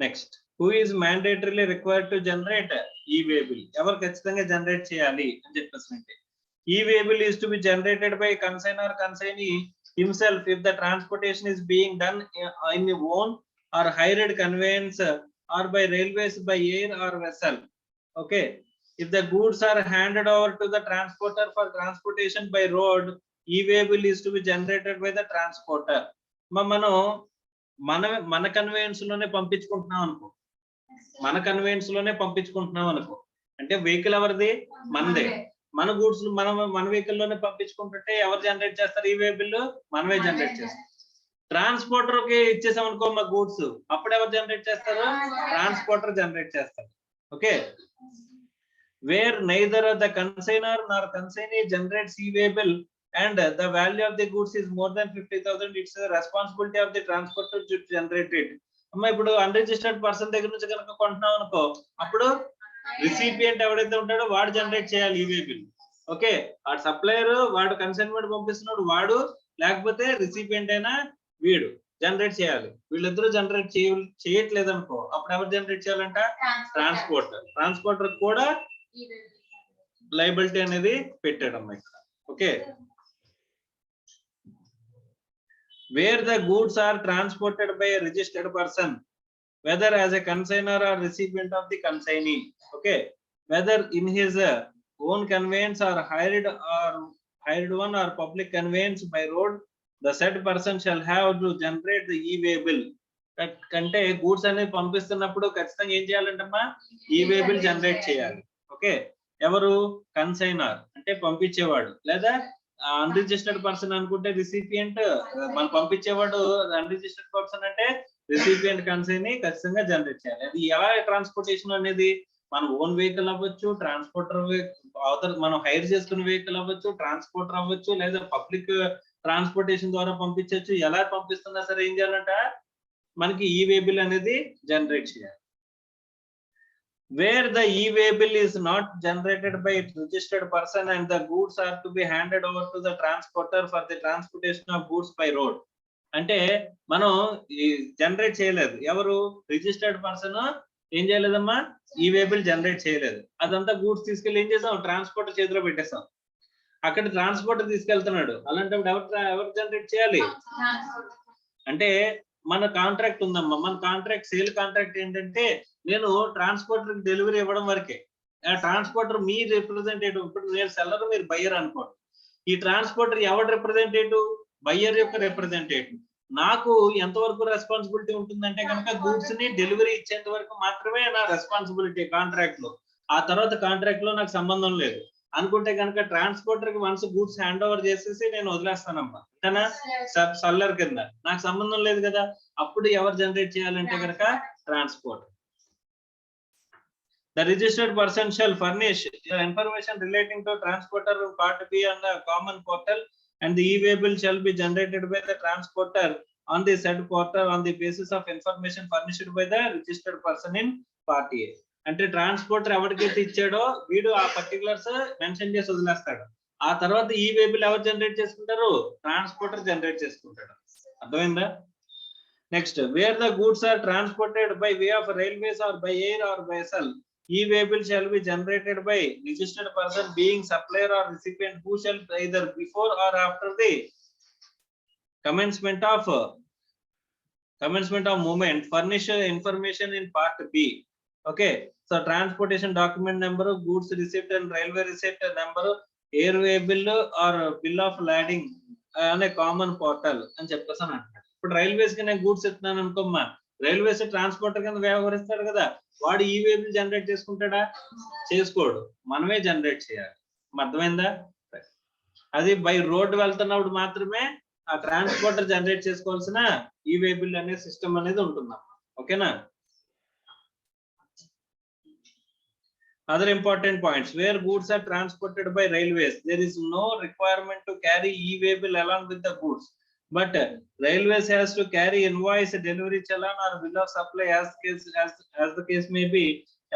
Next, who is mandatorily required to generate e-waybill. ఎవరు ఖచ్చితంగా జనరేట్ చేయాలి అని చెప్పేసి e-waybill is to be generated by consignor consignee himself if the transportation is being done in the own or hired conveyance or by railways by air or vessel. Okay, if the goods are handed over to the transporter for transportation by road, e-waybill is to be generated by the transporter. మనం మన కన్వేయన్స్ లోనే పంపించుకుంటున్నాం అనుకో, అంటే వెహికల్ ఎవరిది? మనదే. మన గూడ్స్ మన వెహికల్ లోనే పంపించుకుంటుంటే ఎవరు జనరేట్ చేస్తారు? ఈ వే బిల్ మనమే జనరేట్ చేస్తాం. ట్రాన్స్పోర్టర్ కి ఇచ్చేసాం అనుకో మా గూడ్స్, అప్పుడు ఎవరు జనరేట్ చేస్తారు? ట్రాన్స్పోర్టర్ జనరేట్ చేస్తారు. Okay, where neither the consignor nor consignee generates e way bill and the value of the goods is more than 50,000, it's the responsibility of the transporter to generate it. అమ్మా ఇప్పుడు అన్రిజిస్టర్డ్ పర్సన్ దగ్గర నుంచి కనుక కొంటున్నాం అనుకో, అప్పుడు రిసిపియంట్ ఎవరైతే ఉంటాడో వాడు జనరేట్ చేయాలి ఈ-వే బిల్. ఓకే, ఆ సప్లయర్ వాడు కన్సైన్మెంట్ పంపిస్తున్నాడు వాడు, లేకపోతే రిసిపియంట్ అయినా వీడు జనరేట్ చేయాలి. వీళ్ళిద్దరూ జనరేట్ చేయట్లేదు అనుకో, అప్పుడు ఎవరు జనరేట్ చేయాలంట? ట్రాన్స్పోర్టర్ కూడా లైబిలిటీ అనేది పెట్టాడమ్మా ఇక్కడ. Okay, where the goods are transported by a registered person, whether as a consignor or recipient of the consignee. Okay, whether in his own conveyance or hired one or public conveyance by road, the said person shall have to generate the e-way bill. కంటే గూడ్స్ అనేది పంపిస్తున్నప్పుడు ఖచ్చితంగా ఏం చేయాలంటమ్మా? ఈ-వే బిల్ జనరేట్ చేయాలి. ఓకే, ఎవరు? కన్సైనర్ అంటే పంపించేవాడు, లేదా అన్రిజిస్టర్డ్ పర్సన్ అనుకుంటే రిసిపియంట్, మనం పంపించేవాడు అన్రిజిస్టర్డ్ పర్సన్ అంటే రిసిపియంట్ కన్సైన్ ఖచ్చితంగా జనరేట్ చేయాలి. అది ఎలా ట్రాన్స్పోర్టేషన్ అనేది? మన ఓన్ వెహికల్ అవ్వచ్చు, ట్రాన్స్పోర్టర్ మనం హైర్ చేసుకున్న వెహికల్ అవ్వచ్చు, ట్రాన్స్పోర్టర్ అవ్వచ్చు, లేదా పబ్లిక్ ట్రాన్స్పోర్టేషన్ ద్వారా పంపించవచ్చు. ఎలా పంపిస్తున్నా సరే ఏం చేయాలంట? మనకి ఈ-వే బిల్ అనేది జనరేట్ చేయాలి. Where the e-way bill is not generated by its registered person and the goods are to be handed over to the transporter for the transportation of goods by road. అంటే మనం జనరేట్ చేయలేదు, ఎవరు? రిజిస్టర్డ్ పర్సన్ ఏం చేయలేదమ్మా? ఈ-వే బిల్ జనరేట్ చేయలేదు. అదంతా గూడ్స్ తీసుకెళ్ళి ఏం చేసాం? ట్రాన్స్పోర్టర్ చేతిలో పెట్టేసాం. అక్కడ ట్రాన్స్పోర్టర్ తీసుకెళ్తున్నాడు, అలాంటప్పుడు ఎవరు జనరేట్ చేయాలి? అంటే మన కాంట్రాక్ట్ ఉందమ్మా, మన కాంట్రాక్ట్ సేల్ కాంట్రాక్ట్ ఏంటంటే నేను ట్రాన్స్పోర్టర్ డెలివరీ ఇవ్వడం వరకే. ట్రాన్స్పోర్టర్ మీ రిప్రజెంటేటివ్. ఇప్పుడు నేను సెల్లర్, మీరు బయ్యర్ అనుకోండి. ఈ ట్రాన్స్పోర్టర్ ఎవరి రిప్రజెంటేటివ్? బయ్యర్ యొక్క రిప్రజెంటేటివ్. నాకు ఎంతవరకు రెస్పాన్సిబిలిటీ ఉంటుందంటే కనుక గూడ్స్ ని డెలివరీ ఇచ్చేంత వరకు మాత్రమే నా రెస్పాన్సిబిలిటీ కాంట్రాక్ట్ లో. ఆ తర్వాత కాంట్రాక్ట్ లో నాకు సంబంధం లేదు అనుకుంటే కనుక ట్రాన్స్పోర్టర్ కి వన్స్ గూడ్స్ హ్యాండ్ ఓవర్ చేసేసి నేను వదిలేస్తానమ్మా, అంతేనా? సల్లర్ కింద నాకు సంబంధం లేదు కదా. అప్పుడు ఎవరు జనరేట్ చేయాలంటే కనుక transporter. The registered person shall furnish the information relating to transporter part B on the common portal, and the e-way bill shall be generated by the transporter on the said portal on the basis of information furnished by the registered person in part A. అంటే ట్రాన్స్పోర్టర్ ఎవరికైతే ఇచ్చాడో వీడు ఆ పర్టికులర్స్ మెన్షన్ చేసి వదిలేస్తాడు. ఆ తర్వాత ఈ-వే బిల్ ఎవరు జనరేట్ చేసుకుంటారు? ట్రాన్స్పోర్టర్ జనరేట్ చేసుకుంటాడు. అర్థమైందా? Next, where the goods are transported by way of railways or by air or by vessel, e-way bill shall be generated by registered person being supplier or recipient who shall either before or after the commencement of movement furnish information in part B. Okay, so transportation document number, goods receipt and railway receipt number, airway bill or bill of lading on a common portal అని చెప్పేసాను అంటాడు. ఇప్పుడు రైల్వేస్ కి నేను గూడ్స్ ఇస్తున్నాను అనుకోమ్మా, రైల్వేస్ ట్రాన్స్పోర్టర్ కింద వ్యవహరిస్తాడు కదా, వాడు ఈ-వే బిల్ జనరేట్ చేసుకుంటాడా? చేసుకోడు, మనమే జనరేట్ చేయాలి. అర్థమైందా? అది బై రోడ్ వెళ్తున్నప్పుడు మాత్రమే ఆ ట్రాన్స్పోర్టర్ జనరేట్ చేసుకోవాల్సిన ఈ-వే బిల్ అనే సిస్టమ్ అనేది ఉంటుందా. ఓకేనా? Other important points, where goods are transported by railways, there is no requirement to carry e-way bill along with the goods, but railways has to carry invoice, delivery challan or bill of supply as the case may be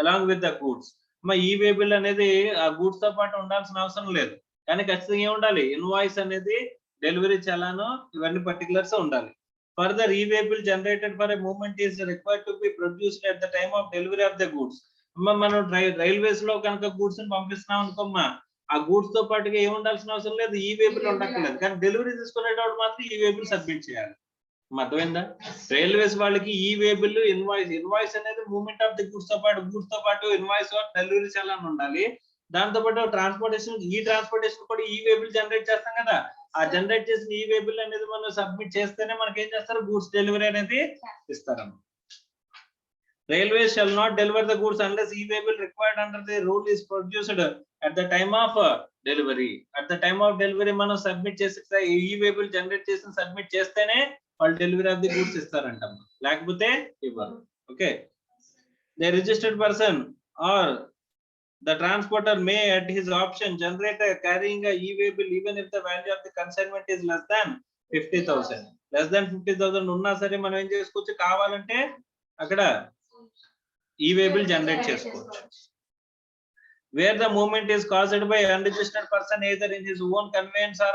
along with the goods. మా ఈ-వే బిల్ అనేది ఆ గూడ్స్ తో పాటు ఉండాల్సిన అవసరం లేదు, కానీ ఖచ్చితంగా ఏం ఉండాలి? ఇన్వాయిస్ అనేది, డెలివరీ చలాను, ఇవన్నీ పర్టికులర్స్ ఉండాలి. Further, e way bill generated for a movement is required to be produced at the time of delivery of the goods. మనం రైల్వేస్ లో కనుక గూడ్స్ ని పంపిస్తున్నాం అనుకోమ్మా, ఆ గూడ్స్ తో పాటుగా ఏం ఉండాల్సిన అవసరం లేదు, ఈ-వే బిల్ ఉండక్కర్లేదు, కానీ డెలివరీ తీసుకునేటప్పుడు మాత్రం ఈ-వే బిల్ సబ్మిట్ చేయాలి. అర్థమైందా? రైల్వేస్ వాళ్ళకి ఈ-వే బిల్, ఇన్వాయిస్ అనేది మూవ్మెంట్ ఆఫ్ ది గూడ్స్ తో పాటు ఇన్వాయిస్ ఆఫ్ డెలివరీ చలాన్ ఉండాలి. దాంతో పాటు ట్రాన్స్పోర్టేషన్ కూడా ఈ-వే బిల్ జనరేట్ చేస్తాం కదా, ఆ జనరేట్ చేసిన ఈ-వే బిల్ అనేది మనం సబ్మిట్ చేస్తేనే మనకి ఏం చేస్తారు? గూడ్స్ డెలివరీ అనేది ఇస్తారన్నమాట. Railways shall not deliver the goods unless e-way-bill required under the rule is produced at the time of delivery. At the time of delivery మనం సబ్మిట్ చేసి e-way-bill జనరేట్ చేసి సబ్మిట్ చేస్తేనే వాళ్ళు డెలివరీ ఆఫ్ ది గూడ్స్ ఇస్తారంట, లేకపోతే ఇవ్వరు. Okay, the registered person or the transporter may at his option generate a carrying a e-way-bill even if the value of the consignment is less than 50,000. less than 50,000 ఉన్నా సరే మనం ఏం చేసుకోవచ్చు, కావాలంటే అక్కడ e-way-bill జనరేట్ చేసుకోవచ్చు. Where the movement is caused by unregistered person either in his own conveyance or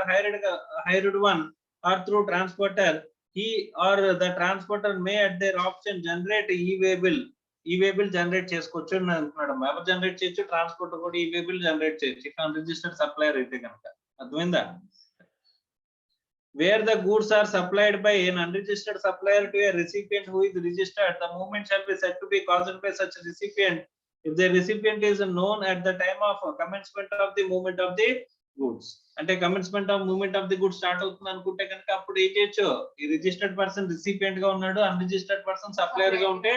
hired one or through transporter, he or the transporter may at their option generate e-way-bill generate చేసుకోవచ్చు అని అంటున్నాడు. ఎవరు జనరేట్ చేయొచ్చు? ట్రాన్స్పోర్టర్ కూడా e-way-bill జనరేట్ చేయొచ్చు ఇఫ్ అన్రిజిస్టర్డ్ సప్లయర్ అయితే కనుక. అర్థమైందా? Where the goods are supplied by an unregistered supplier to a recipient who is registered, the movement shall be said to be caused by such recipient if the recipient is known at the time of commencement of the movement of the goods. అంటే commencement of movement of the goods start అవుతుంది అనుకుంటే కనుక అప్పుడు ఏం చేయొచ్చు, ఈ రిజిస్టర్డ్ పర్సన్ రిసిపియంట్ గా ఉన్నాడు, అన్రిజిస్టర్డ్ పర్సన్ సప్లయర్ గా ఉంటే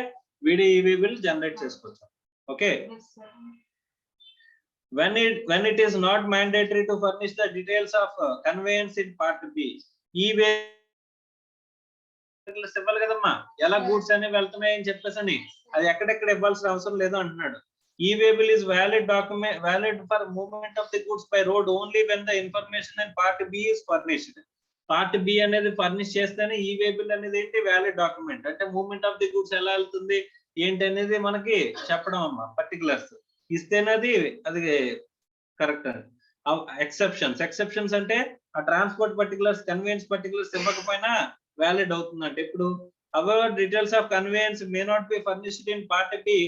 వీడి e-way-bill జనరేట్ చేసుకోవచ్చు. Okay, when it is not mandatory to furnish the details of conveyance in part B, e-way-bill ఇవ్వాలి కదమ్మా, ఎలా గూడ్స్ అనేవి వెళ్తున్నాయి అని చెప్పేసి అది ఎక్కడెక్కడ ఇవ్వాల్సిన అవసరం లేదు అంటున్నాడు. e-way-bill is valid for movement of the goods by road only when the information in part B is furnished. Part B అనేది ఫర్నిష్ చేస్తేనే e-way-bill అనేది ఏంటి, వ్యాలిడ్ డాక్యుమెంట్. అంటే మూవ్మెంట్ ఆఫ్ ది గూడ్స్ ఎలా వెళ్తుంది ఏంటి అనేది మనకి చెప్పడం అమ్మా, పర్టికులర్స్ ఇస్తేనే అది కరెక్ట్. ఎక్సెప్షన్స్ అంటే ఆ ట్రాన్స్పోర్ట్ పర్టికులర్స్, కన్వీనియన్స్ పర్టికులర్స్ ఇవ్వకపోయినా వ్యాలిడ్ అవుతుంది. అంటే ఇప్పుడు however details of conveyance may not be furnished in part B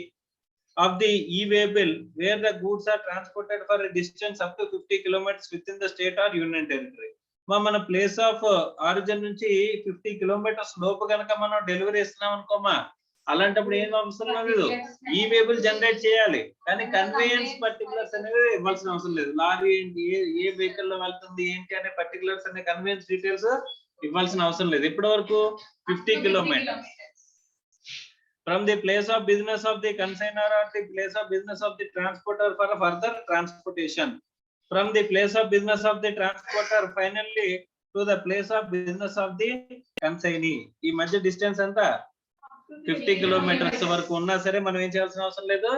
of the e-way-bill where the goods are transported for a distance up to 50 kilometers within the state or union territory. మన ప్లేస్ ఆఫ్ ఆరిజిన్ నుంచి 50 కిలోమీటర్స్ లోపు కనుక మనం డెలివరీ ఇస్తున్నాం అనుకోమా, అలాంటప్పుడు ఏం అవసరం లేదు, e-way-bill జనరేట్ చేయాలి. కానీ కన్వేయన్స్ పర్టికులర్స్ అనేది ఇవ్వాల్సిన అవసరం లేదు. లారీ ఏంటి, ఏ వెహికల్ లో వెళ్తుంది ఏంటి అనే పర్టికులర్స్ అనే కన్వేయన్స్ డీటెయిల్స్ ఇవ్వాల్సిన అవసరం లేదు. ఇప్పటి వరకు 50 kilometres from the place of business of the consignor or the place of business of the transporter for further transportation. From the place of business of the transporter finally to the place of business of the consignee. ఈ మధ్య డిస్టెన్స్ ఎంత 50 కిలోమీటర్స్ వరకు ఉన్నా సరే మనం ఏం చేయాల్సిన అవసరం లేదు,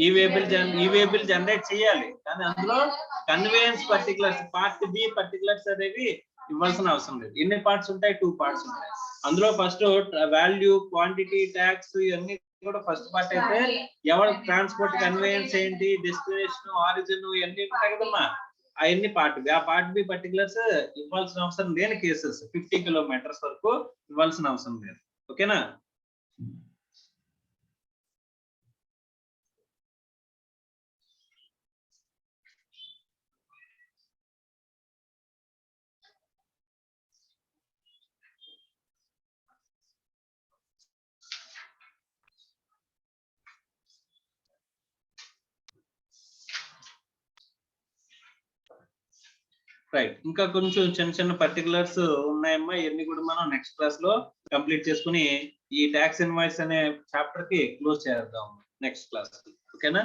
e-way-bill జనరేట్ చేయాలి. కానీ అందులో conveyance particulars part B particulars అనేవి ఇవ్వాల్సిన అవసరం లేదు. ఎన్ని పార్ట్స్ ఉంటాయి? 2 పార్ట్స్ ఉంటాయి. అందులో ఫస్ట్ వాల్యూ, క్వాంటిటీ, ట్యాక్స్ ఇవన్నీ కూడా ఫస్ట్ పార్ట్ అయితే ఎవరు ట్రాన్స్పోర్ట్, కన్వేయన్స్ ఏంటి, డెస్టినేషన్, ఆరిజిన్ ఇవన్నీ ఉంటాయి కదమ్మా, అవన్నీ పార్ట్ బి. ఆ పార్ట్ బి పర్టికులర్స్ ఇవ్వాల్సిన అవసరం లేని కేసెస్ 50 కిలోమీటర్స్ వరకు ఇవ్వాల్సిన అవసరం లేదు. ఓకేనా? రైట్, ఇంకా కొంచెం చిన్న పర్టికులర్స్ ఉన్నాయమ్మా, ఇవన్నీ కూడా మనం నెక్స్ట్ క్లాస్ లో కంప్లీట్ చేసుకుని ఈ ట్యాక్స్ ఇన్వాయిస్ అనే చాప్టర్ కి క్లోజ్ చేద్దాం నెక్స్ట్ క్లాస్. ఓకేనా?